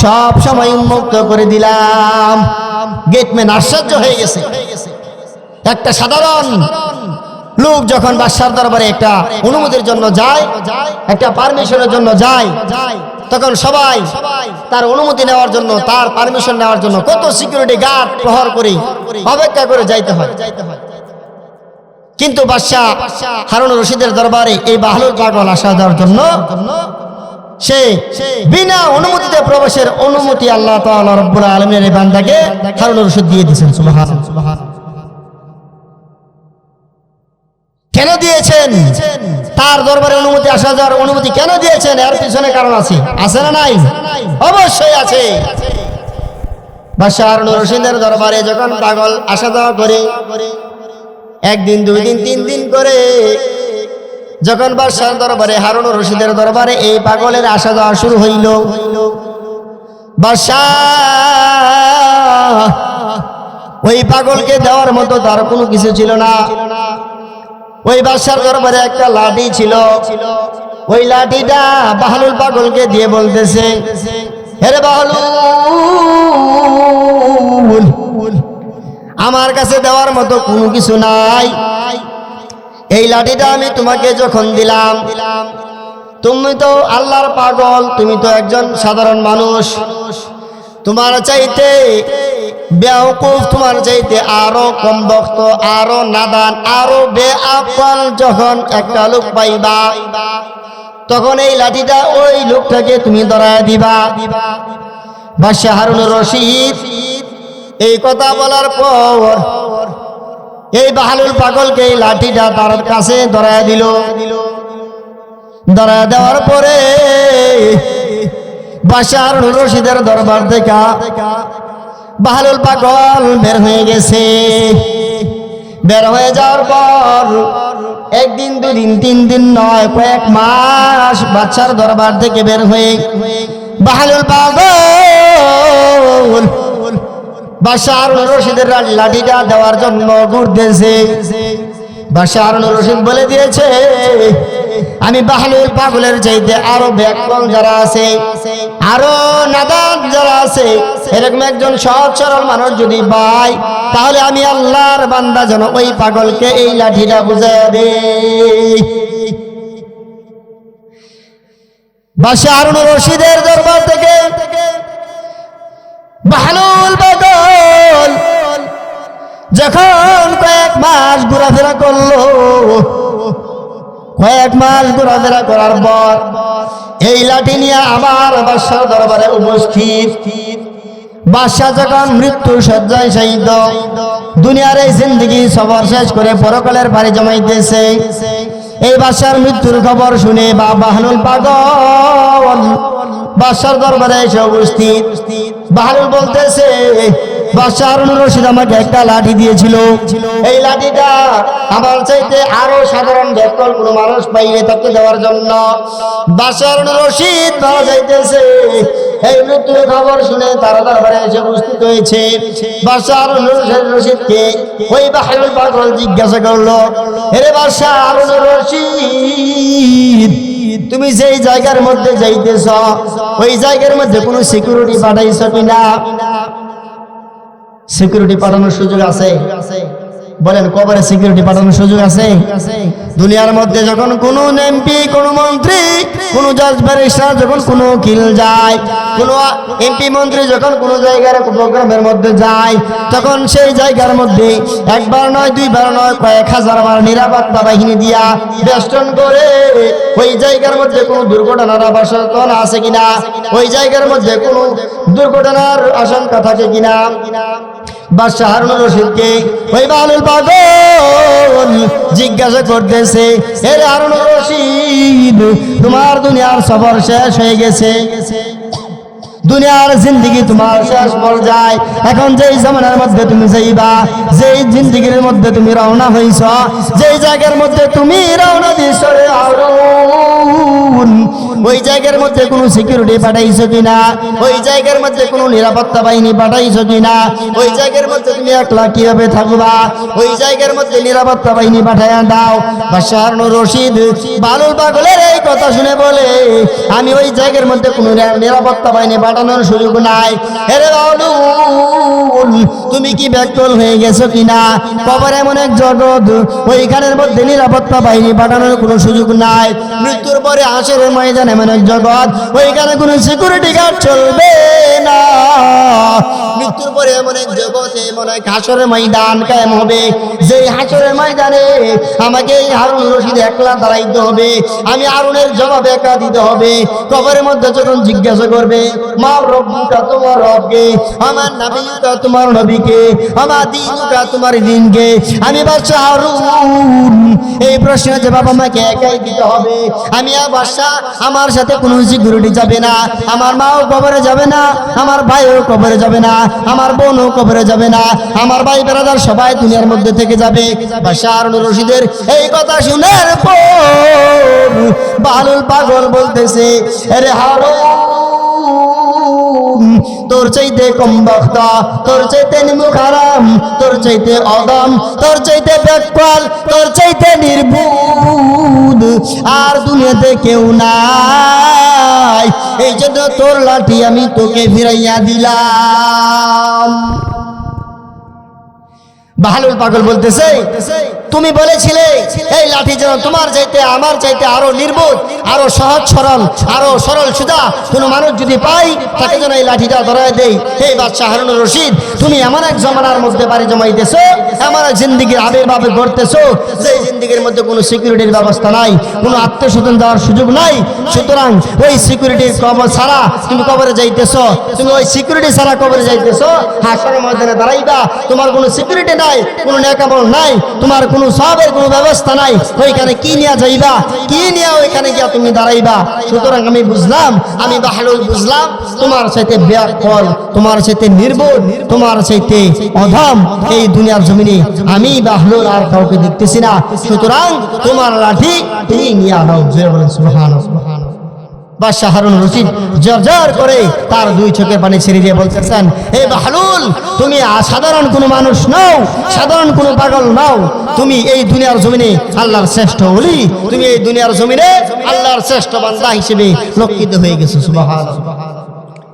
সব সময় উন্মুক্ত করে দিলাম। গেটম্যান আশ্চর্য হয়ে গেছে। একটা সাধারণ লোক যখন বাদশার দরবারে একটা অনুমতির জন্য যায়, একটা পারমিশনের জন্য যায়, তখন সবাই তার অনুমতি নেওয়ার জন্য, তার পারমিশন নেওয়ার জন্য কত সিকিউরিটি গার্ড প্রহর করে অপেক্ষা করে যাইতে হয়। কিন্তু বাদশাহ হারুনুর রশিদের দরবারে এই বাহলুল পাগল আসা যাওয়ার জন্য সে বিনা অনুমতিতে প্রবেশের অনুমতি আল্লাহ তাআলা রব্বুল আলামিনের এই বান্দাকে হারুনুর রশিদ দিয়ে দিয়েছেন। সুবহানাল্লাহ। কেন দিয়েছেন? তার দরবারে অনুমতি আসা যাওয়ার অনুমতি কেন দিয়েছেন? এর পিছনে কারণ আছে, আছে না নাই? অবশ্যই আছে। বাদশাহ হারুনুর রশিদের দরবারে যখন পাগল আসা যাওয়া করে, একদিন, দুই দিন, তিন দিন করে যখন বাদশার দরবারে, হারুনুর রশিদের দরবারে এই পাগলের আসা যাওয়া শুরু হইল, বাদশাহ ওই পাগলকে দেওয়ার মতো তার কোনো কিছু ছিল না। ওই বাদশার দরবারে একটা লাঠি ছিল। ওই লাঠিটা বাহলুল পাগলকে দিয়ে বলতেছে, হে বাহলুল, আমার কাছে দেওয়ার মতো কোনো কিছু নাই। এই লাঠিটা আমি তোমাকে যখন দিলাম, তুমি তো আল্লাহর পাগল, তুমি তো একজন সাধারণ মানুষ, তোমার চাইতে বেওকুফ, তোমার চাইতে আরো কম বক্ত, আরো নাদান, আরো বেআকল যখন একটা লোক পাইবা, তখন এই লাঠিটা ওই লোকটাকে তুমি ধরায় দিবা। বাদশাহ হারুনুর রশিদ এই কথা বলার পর এই বাহলুল পাগলকে এই লাঠিটা তার কাছে ধরায় দিল। ধরায় দেওয়ার পরে বাদশাহ হারুনুর রশিদের দরবার থেকে বাহলুল পাগল বের হয়ে গেছে। বের হয়ে যাওয়ার পর একদিন, দুদিন, তিন দিন নয়, কয়েক মাস বাদশার দরবার থেকে বের হয়ে বাহলুল পাগল বাদশাহ হারুনুর রশিদের লাঠিটা দেওয়ার জন্য ঘুরতেছে। বাদশাহ হারুনুর রশিদ বলে দিয়েছে, আমি বাহলুল পাগলের চাইতে আরো বেকল যারা আছে, আরো নাদান যারা আছে, এরকম একজন সহজ সরল মানুষ যদি পাই, তাহলে আমি আল্লাহর বান্দা যেন ওই পাগলকে এই লাঠিটা বুঝাইয়া দেই। বাদশাহ হারুনুর রশিদের দরবার থেকে বাহলুল পাগল যখন কয়েক মাস ঘোরাফেরা করলো, কয়েক মাস ঘোরাফেরা করার পর এই লাঠি নিয়ে আবার বাদশার দরবারে উপস্থিত। বাদশা যখন মৃত্যুর শয্যায় শায়িত, দুনিয়ার এই জিন্দেগি সফর শেষ করে পরকালের পাড়ি জমাইতেছে। এই বাদশার মৃত্যুর খবর শুনে বাহলুল পাগল বাদশার দরবারে এসে উপস্থিত। বাহলুল বলতেছে, বাদশা হারুনুর রশিদ আমাকে একটা লাঠি দিয়েছিল, এই লাঠিটা আমার চাইতে আরো সাধারণ ব্যক্তি কোনো মানুষ পাইলে তাকে দেওয়ার জন্য। বাদশা হারুনুর রশিদ মারা যাইতেছে। এই মৃত্যুর খবর শুনে তারা দরবারে এসে উপস্থিত হয়েছে। বাদশা হারুনুর রশিদকে ওই বাহলুল পাগল জিজ্ঞাসা করলো, হে বাদশা হারুনুর রশিদ, তুমি যেই জায়গার মধ্যে যাইতেছ ওই জায়গার মধ্যে কোনো সিকিউরিটি পাঠাইছ কিনা? সিকিউরিটি পাঠানোর সুযোগ আছে? বলেন, কবরে সিকিউরিটি পাঠানোর সুযোগ আছে? দুনিয়ার মধ্যে যখন কোনো এমপি, কোনো মন্ত্রী, কোনো জাজ ব্যারিস্টার, যখন কোনো উকিল যায়, কোনো এমপি মন্ত্রী যখন কোনো জায়গার প্রোগ্রামের মধ্যে যায়, তখন সেই জায়গার মধ্যে একবার নয়, দুইবার নয়, কয়েক হাজার বার নিরাপত্তা বাহিনী দিয়া বেষ্টন করে ওই জায়গার মধ্যে কোনো দুর্ঘটনার আশঙ্কা আছে কিনা, ওই জায়গার মধ্যে কোনো দুর্ঘটনার আশঙ্কা থাকে কিনা। বাদশা হারুনুর রশিদকে ওই বাহলুল পাগল জিজ্ঞাসা করতেছে, হে হারুনুর রশিদ, তোমার দুনিয়ার সফর শেষ হয়ে গেছে, দুনিয়ার জিন্দেগি তোমার শেষ পর্যায়ে। এখন যেই জামানার মধ্যে তুমি যাইবা, যেই জিন্দেগির মধ্যে তুমি রওনা হইছ, যেই জায়গার মধ্যে তুমি রওনা দিছ রে হারুন, ওই জায়গার মধ্যে কোনো সিকিউরিটি পাঠাইছো কিনা? ওই জায়গার মধ্যে কোনো নিরাপত্তা বাহিনী পাঠাইছো কিনা? ওই জায়গার মধ্যে তুমি একলা কিভাবে থাকবা? ওই জায়গার মধ্যে নিরাপত্তা বাহিনী পাঠাইয়া দাও। বাদশা হারুনুর রশিদ বাহলুল পাগলের এই কথা শুনে বলে, আমি ওই জায়গার মধ্যে কোনো নিরাপত্তা বাহিনী পাঠানোর সুযোগ নাই। আরে বাহলুল, তুমি কি ব্যাকুল হয়ে গেছো কিনা? কবর এমন এক জগৎ, ওইখানের মধ্যে নিরাপত্তা বাহিনী পাঠানোর কোনো সুযোগ নাই। মৃত্যুর পরে হাসরের ময়দান এমন এক জগৎ, ওইখানে কোনো সিকিউরিটি গার্ড চলবে না। মৃত্যুর পরে এমন এক জগতে এমন এক হাসরের ময়দান কায়েম হবে, যেই হাসরের ময়দানে আমাকে হারুনুর রশিদ একলা দাঁড়াইতে হবে, আমি হারুনের জবাব একা দিতে হবে। কবরের মধ্যে যখন জিজ্ঞাসা করবে, মা রব্বুকা, তোমার রবকে, আমার নবীকা, তোমার নবীকে, আমার দ্বীনুকা, তোমার দ্বীনকে, আমি বাদশা হারুন এই প্রশ্নের জবাব আমাকে একাই দিতে হবে। আমি বাদশা, আমার সাথে কোনো সিকিউরিটি যাবে না, আমার মাও কবরে যাবে না, আমার ভাইও কবরে যাবে না, আমার বোনও কবরে যাবে না, আমার ভাই ব্রাদার সবাই দুনিয়ার মধ্যে থেকে যাবে। বাদশা হারুনুর রশিদের এই কথা শুনার পর বাহলুল পাগল বলতেছে, আরে হারুন, তোর চাইতে কম বক্তা, তোর চাইতে নিমুখারাম, তোর চাইতে অদম, তোর চাইতে বেকপাল, তোর চাইতে নির্বুদ আর দুনিয়াতে কেউ নাই। এই জন্য তোর লাঠি আমি তোকে ফিরাইয়া দিলাম। বাহলুল পাগল বলতেছে, তুমি বলেছিলে এই লাঠি যেন তোমার চাইতে, আমার চাইতে আরো নির্বোধ, আরো সহজ সরল, আরো সরল সুদা কোনো মানুষ যদি পাই, তাকে যেন এই লাঠিটা ধরায় দেই। এই বাদশা হারুনুর রশিদ, তুমি এমন এক জমানার মধ্যে বাড়ি জমাইতেছো, এমন এক জিন্দিগির আবির্ভাব করতেছো, যে জিন্দিগির মধ্যে কোনো সিকিউরিটির ব্যবস্থা নাই, কোনো আত্মস্বজন দেওয়ার সুযোগ নাই। সুতরাং ওই সিকিউরিটির কবর ছাড়া তুমি কবরে যাইতেছো, তুমি ওই সিকিউরিটি ছাড়া কবরে যাইতেছো, হাসরের ময়দানে দাঁড়াইবা, তোমার কোনো সিকিউরিটি নাই, কোনো নেকামল নাই, তোমার কোনো সবের কোনো ব্যবস্থা নাই, ওইখানে কি নিয়ে যাইবা, কি নিয়ে ওইখানে গিয়া তুমি দাঁড়াইবা। সুতরাং আমি বুঝলাম, আমি বাহলুল বুঝলাম, তোমার চাইতে ব্যাকুল, তোমার চাইতে নির্বোধ, তোমার চাইতে অধম এই দুনিয়ার জমিনে আমি বাহলুল আর কাউকে দেখতেছি না। সুতরাং তোমার লাঠি তুমি নিয়ে আনাও। সুবহানাল্লাহ। বাদশা হারুনুর রশিদ জর্জর করে তার দুই চোখের পানি ছেড়ে দিয়ে বলতেছেন, হে বাহলুল, তুমি সাধারণ কোনো মানুষ নও, সাধারণ কোনো পাগল নও, তুমি এই দুনিয়ার জমিনে আল্লাহর শ্রেষ্ঠ ওলি, তুমি এই দুনিয়ার জমিনে আল্লাহর শ্রেষ্ঠ বান্দা হিসেবে লক্ষিত হয়ে গেছো। সুবহানাল্লাহ।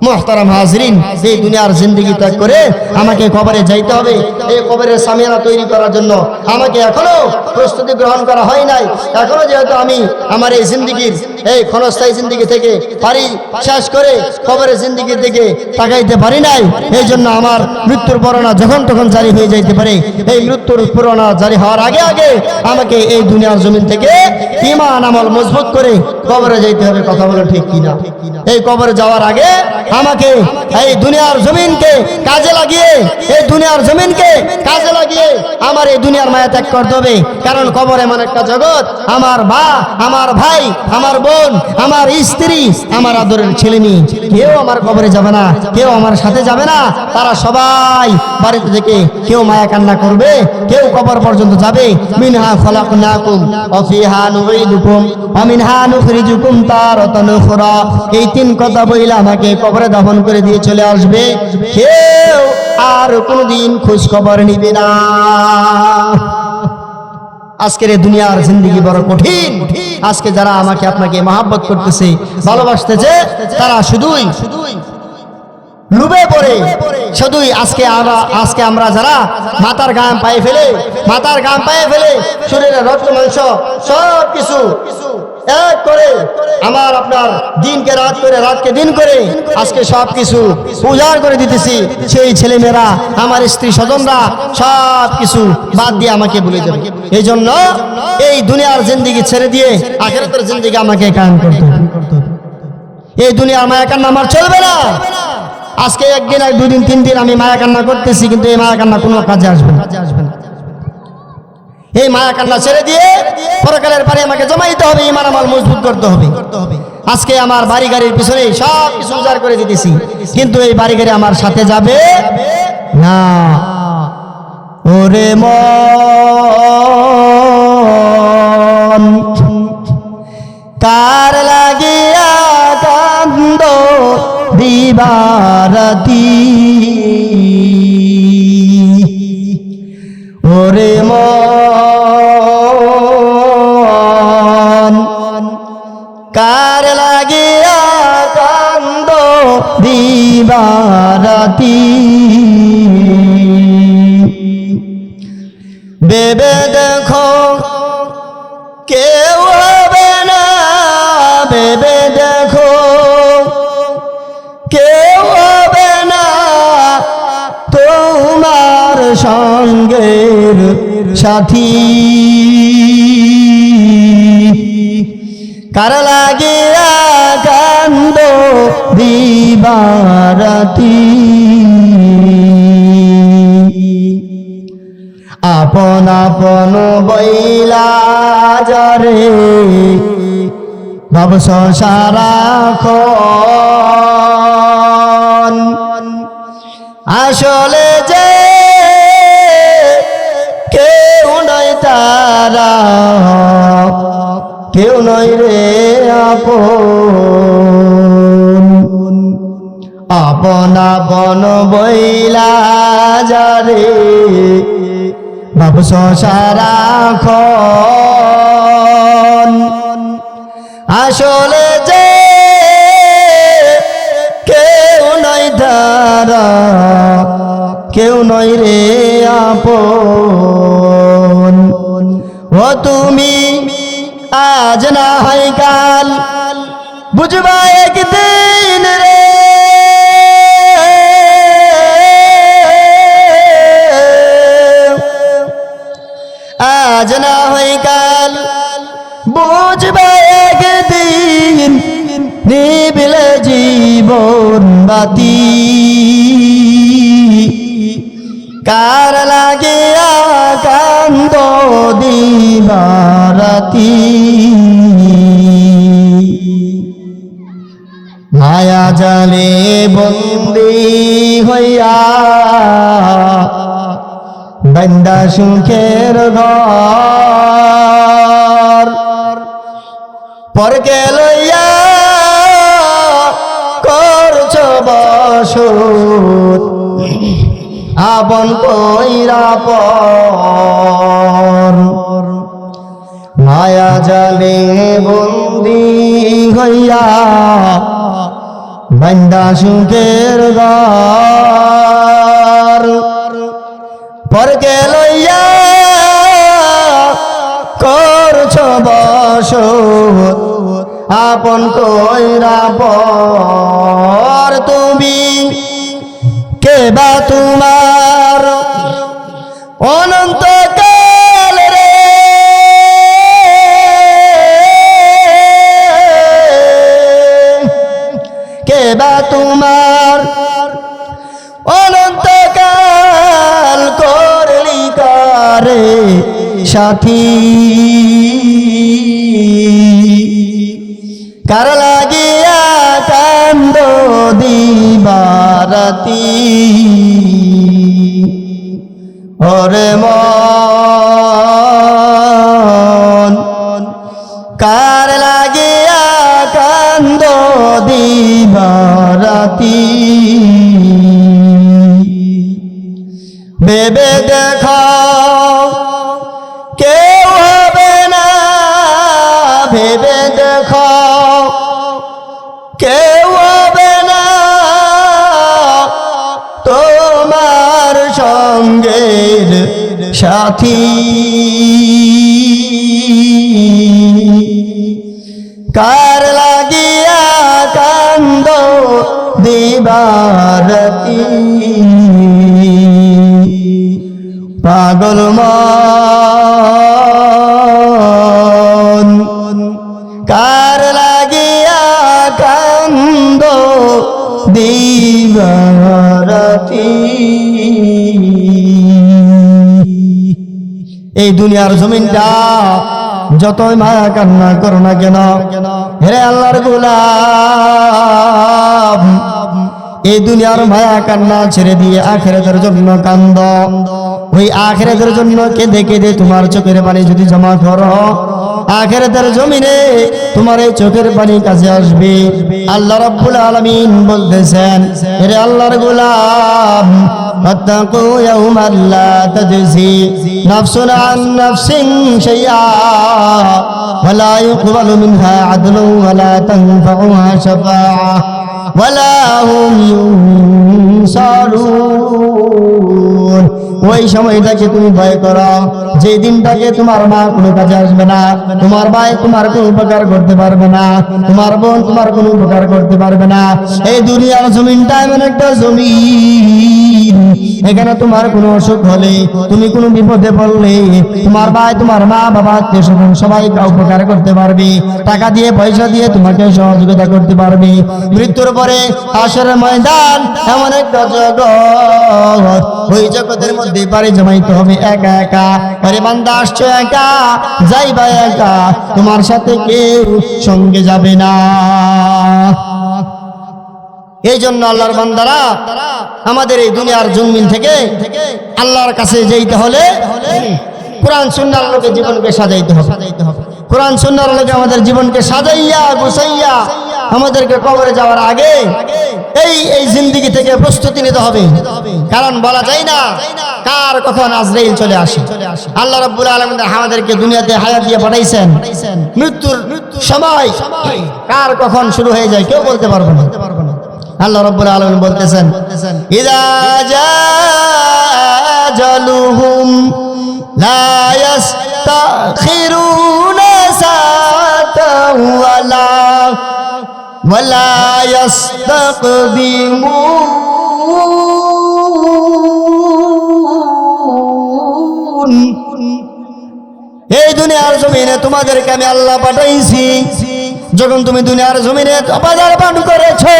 মুহতারাম হাজরিন, এই দুনিয়ার জিন্দেগি ত্যাগ করে আমাকে কবরে যাইতে হবে। এই কবরের সামিয়ানা তৈরি করার জন্য আমাকে এখনো প্রস্তুতি গ্রহণ করা হয় নাই। এখনো যেহেতু আমি আমার এই জিন্দেগির এই ক্ষণস্থায়ী জিন্দিগি থেকে পারি শেষ করে কবরের জিন্দিগির দিকে তাকাইতে পারি নাই। এই জন্য আমার মৃত্যুর পরোয়ানা যখন তখন জারি হয়ে যাইতে পারে। এই মৃত্যুর পরোয়ানা জারি হওয়ার আগে আগে আমাকে এই দুনিয়ার জমিন থেকে ঈমান আমল মজবুত করে কবরে যাইতে হবে। কথা বলো ঠিক কিনা? এই কবরে যাওয়ার আগে আমাকে এই দুনিয়ার জমিনকে কাজে লাগিয়ে আমার এই দুনিয়ার মায়া ত্যাগ করতে হবে। কারণ কবর এমন একটা জগৎ, আমার মা, আমার ভাই, আমার বোন, আমার স্ত্রী, আমার আদরের ছেলে মেয়ে কেউ আমার কবরে যাবে না, কেউ আমার সাথে যাবে না। তারা সবাই বাড়িতে থেকে কেউ মায়া কান্না করবে, কেউ কবর পর্যন্ত যাবে। মিনহা খলাকনাকুম ওয়া ফিহা নুঈদুকুম ওয়া মিনহা নুখরিজুকুম তারাতান উখরা। এই তিন কথা বইলা আমাকে কবরে দাফন করে দিয়ে চলে আসবে। কেউ আর কোনোদিন খোঁজ খবর নিবে না। আজকের এই দুনিয়ার জিন্দেগি বড় কঠিন। আজকে যারা আমাকে আপনাকে মহব্বত করতেছে, ভালোবাসতেছে, তারা শুধুই লুবে পড়ে শুধুই আজকে আমরা যারা মাথার গাম পায়ে ফেলে শরীরের রক্ত মাংস সব কিছু এক করে আমার আপনার দিনকে রাত করে, রাতকে দিন করে আজকে সব কিছু উজাড় করে দিতেছি। সেই ছেলেমেয়েরা, আমার স্ত্রী স্বজনরা সব কিছু বাদ দিয়ে আমাকে ভুলে যাবে। এই জন্য এই দুনিয়ার জিন্দেগি ছেড়ে দিয়ে আখিরাতের জিন্দেগি আমাকে কায়েম করতে হবে। এই দুনিয়ার মায়া কান্না আমার চলবে না। আজকে একদিন, এক দুদিন, 3 দিন আমি মায়া কান্না করতেছি, কিন্তু এই মায়া কান্না কোনো কাজে আসবে না। এই মায়া কান্না ছেড়ে দিয়ে পরকালের পারে আমাকে জমাইতে হবে, ঈমান আমল মজবুত করতে হবে। আজকে আমার বাড়ি গাড়ির পিছনে সব কিছু উজাড় করে দিতেছি, কিন্তু এই বাড়ি গাড়ি আমার সাথে যাবে না। ওরে মন কার লাগিয়া কান্দ দিবারাতি, ওরে মন কার লাগিয়া কান্দ দিবারাতি, বেবে দেখো কেউ হবে না, বেবে দেখো কেউ হবে না তোমার সঙ্গের সাথী। কার লাগিয়া কান্দ দিবারাতি, আপন আপন বইলা যারে ভাবছ সারাক্ষণ, আসলে যে কেউ নয় তারা, কেউ নয় রে আপন। আপন আপন বইলা যারে ভাবছ সারাক্ষণ, আসলে যে কেউ নয় তারা, কেউ নয় রে আপন। ও তুমি আজ না হয় কাল বুঝবা একদিন রে, আজ না হয় কাল বুঝবা একদিন, নিবিলে জীবন বাতি। কার লাগিয়া কান্দ দিবারাতি, মায়া জালে বন্দি হইয়া বান্দা সুখের ঘর, পরকে লইয়া করছ বসত, আপন কইরা পর। মায়া জালে বন্দি হইয়া বান্দা সুখের ঘর, পরকে লইয়া করছ বসত, আপন কইরা পর তুমি কে বা তোমার অনন্তকাল রে কে বা তোমার অনন্তকাল করলি কারে সাথী কার লাগিয়া কান্দ দিবারাতি ওরে মন কার লাগিয়া কান্দ দিবারাতি ভেবে দেখো কেউ হবে না ভেবে দেখো কেউ হবে না তোমার সঙ্গের সাথী কার লাগিয়া কান্দ দিবারাতি পাগল মন কার লাগিয়া কান্দ দিবারাতি এই দুনিয়ার জমিনটা যতই মায়া কান্না করো না কেন হে আল্লাহর গোলাম এই দুনিয়ার মায়া কান্না ছেড়ে দিয়ে আখিরাতের জন্য কান্দ ওই আখিরাতের জন্য কেঁদে কেঁদে তোমার চোখের পানি যদি জমা করো আখিরাতের জমিনে তোমার এই চোখের পানি কাছে আসবে আল্লাহ রাব্বুল আলামিন বলতেছেন হে আল্লাহর গোলাম ফাত্তাকু ইয়াওমান লা তাজজি নাফসুন আন নাফসিন শাইআ ওয়া লা ইউকবালু মিনহা আদলুন ওয়া লা তানফাউহা শাফাআহ ওয়া লা হুম ইউনসারুন ওই সময়টাকে তুমি ভয় করো যে দিনটাকে তোমার মা কোনো কাজে আসবে না তোমার ভাই তোমার কোনো উপকার করতে পারবে না তোমার বোন তোমার কোনো উপকার করতে পারবে না এই দুনিয়ার জমিনটা এমন একটা জমিন এখানে তোমার কোনো অসুখ হলে তুমি কোনো বিপদে পড়লে তোমার ভাই তোমার মা বাবা আত্মীয় স্বজন সবাই উপকার করতে পারবে টাকা দিয়ে পয়সা দিয়ে তোমাকে সহযোগিতা করতে পারবে মৃত্যুর পরে হাসরের ময়দান এমন একটা জগৎ ওই জগতের মধ্যে পারে জমাইতে হবে একা একা আরে বান্দা আসছো একা যাইবা একা তোমার সাথে কেউ সঙ্গে যাবে না এই জন্য আল্লাহর বান্দারা আমাদের এই দুনিয়ার জমিন থেকে আল্লাহর কাছে যেতে হলে কোরআন সুন্নাহর আলোকে জীবনকে সাজাইতে হবে কোরআন সুন্নাহর আলোকে আমাদের জীবনকে সাজাইয়া গুছাইয়া আমাদেরকে কবরে যাওয়ার আগে এই জিন্দেগি থেকে প্রস্তুতি নিতে হবে কারণ বলা যায় না কার কখন আজরাইল চলে আসে আল্লাহ রাব্বুল আলামিন আমাদেরকে দুনিয়াতে হায়াত দিয়ে পাঠাইছেন মৃত্যুর সময় কার কখন শুরু হয়ে যায় কেউ বলতে পারবে না আল্লাহ রাব্বুল আলামিন বলতেছেন ইযা জালুহুম লা ইস্তাখিরুনা সাআতান ওয়ালা ইস্তাকদিমুন এই দুনিয়ার জমিনে তোমাদেরকে আমি আল্লাহ পাঠাইছি যখন তুমি দুনিয়ার জমিনে বাজার পান করেছো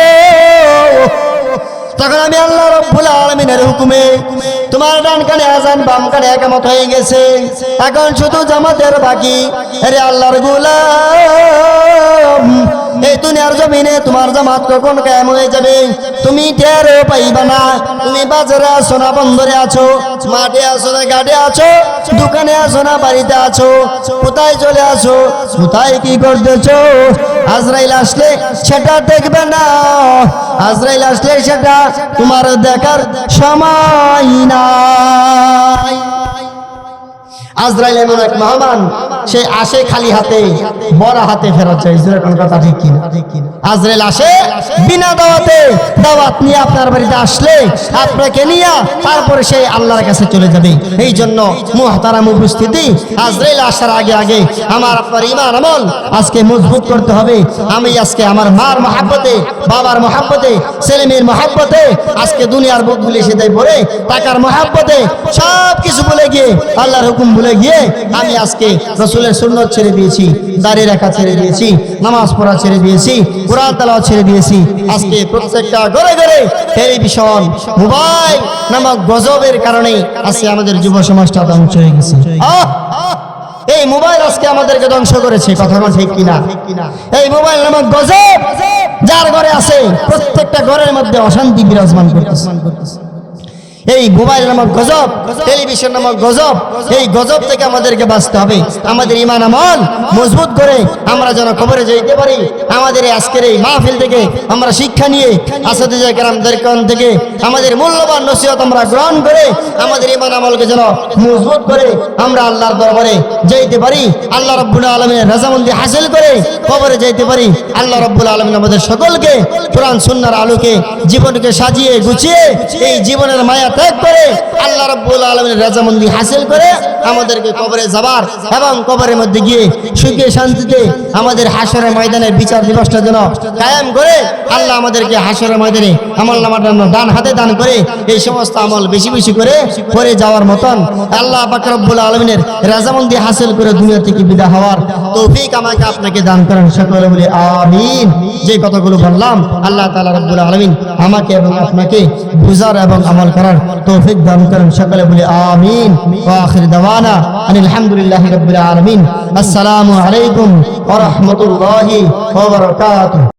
তখন আমি আল্লাহ রাব্বুল আলামিনের হুকুমে তোমার ডান কানে আযান বাম কানে ইকামত হয়ে গেছে এখন শুধু জামাতের বাকি আরে আল্লাহর গোলাম এই দুনিয়ার জমিনে তোমার জামাত কখন কায়েম হয়ে যাবে তুমি টেরও পাইবা না তুমি বাজারে আছো না বন্দরে আছো মাঠে আছো না ঘাটে আছো দোকানে আছো না বাড়িতে আছো কোথায় চলে আছো কোথায় কি করতেছো আজরাইল আসলে সেটা দেখবে না আজরাইল আসলে সেটা তোমার দেখার সময় নাই আজরাইল এমন এক মহামান সে আসে খালি হাতে, বড় হাতে ফেরত যায়। যেরকম কথা ঠিক কিনা? আজরাইল আসে বিনা দাওয়াতে, দাওয়াত নিয়ে আপনার বাড়িতে আসলে আপনাকে নিয়ে তারপরে সে আল্লাহর কাছে চলে যাবে। এই জন্য মুহতারাম উপস্থিতি, আজরাইল আসার আগে আগে আমার আপনার ঈমান আমল আজকে মজবুত করতে হবে। আমি আজকে আমার মার মহাব্বতে, বাবার মহাব্বতে, ছেলে মেয়ের মহাব্বতে, আজকে দুনিয়ার বুক ভুলে সে দেয় পড়ে, টাকার মহাব্বতে সব কিছু ভুলে গিয়ে, আল্লাহর হুকুম ভুলে গিয়ে আমি আজকে রাসূলের সুন্নাত ছেড়ে দিয়েছি, দাড়ি রাখা ছেড়ে দিয়েছি, নামাজ পড়া ছেড়ে দিয়েছি, কোরআন তেলাওয়াত ছেড়ে দিয়েছি। আজকে প্রত্যেকটা ঘরে ঘরে টেলিভিশন, মোবাইল নামক গজবের কারণে আজকে আমাদের যুব সমাজটা ধ্বংস হয়ে গেছে। এই মোবাইল আজকে আমাদেরকে ধ্বংস করেছে, কথা কোন ঠিক কিনা? এই মোবাইল নামক গজব যার ঘরে আছে, প্রত্যেকটা ঘরের মধ্যে অশান্তি বিরাজমান করতেছে। এই মোবাইল নামক গজব, টেলিভিশন নামক গজব, এই গজব থেকে আমাদেরকে বাঁচতে হবে। আমাদের ঈমান আমল মজবুত করে আমরা যেন কবরে যেতে পারি। আমাদের আজকের এই মাহফিল থেকে আমরা শিক্ষা নিয়ে আসাদিজে কেরামদের কান থেকে আমাদের মূল্যবান নসিহত আমরা গ্রহণ করে আমাদের ঈমান আমলকে যেন মজবুত করে আমরা আল্লাহর দরবারে যেতে পারি। আল্লাহ রাব্বুল আলামিনের রাজামন্দি হাসিল করে কবরে যেতে পারি। আল্লাহ রাব্বুল আলামিন আমাদের সকলকে কোরআন সুন্নাহর আলোকে জীবনকে সাজিয়ে গুছিয়ে এই জীবনের মায়া ত্যাগ করে আল্লাহ রাব্বুল আলামিনের রাজামন্দি হাসিল করে আমাদেরকে কবরে যাবার এবং কবরের মধ্যে গিয়ে সুখে শান্তিতে আমাদের হাশরের ময়দানের বিচার দিবসটা যেন কায়েম করে আল্লাহ আমাদেরকে হাশরের ময়দানে আমলনামার জন্য ডান হাতে দান করে এই সমস্ত আমল বেশি বেশি করে যাওয়ার মতন আল্লাহ পাক রব্বুল আলামিনের রাজামন্দি হাসিল করে দুনিয়া থেকে বিদায় হওয়ার তৌফিক আমাকে আপনাকে দান করেন। সকলে বলি আমিন। যে কথাগুলো বললাম আল্লাহ তাআলা রব্বুল আলামিন আমাকে এবং আপনাকে বুঝার এবং আমল করার তৌফিক দান করেন। সকলে বলি আমিন। ওয়া আখির দাওয়ানা আনিল হামদুলিল্লাহি রাব্বিল আলামিন। আসসালামু আলাইকুম ওয়া রাহমাতুল্লাহি ওয়া বারাকাতুহু।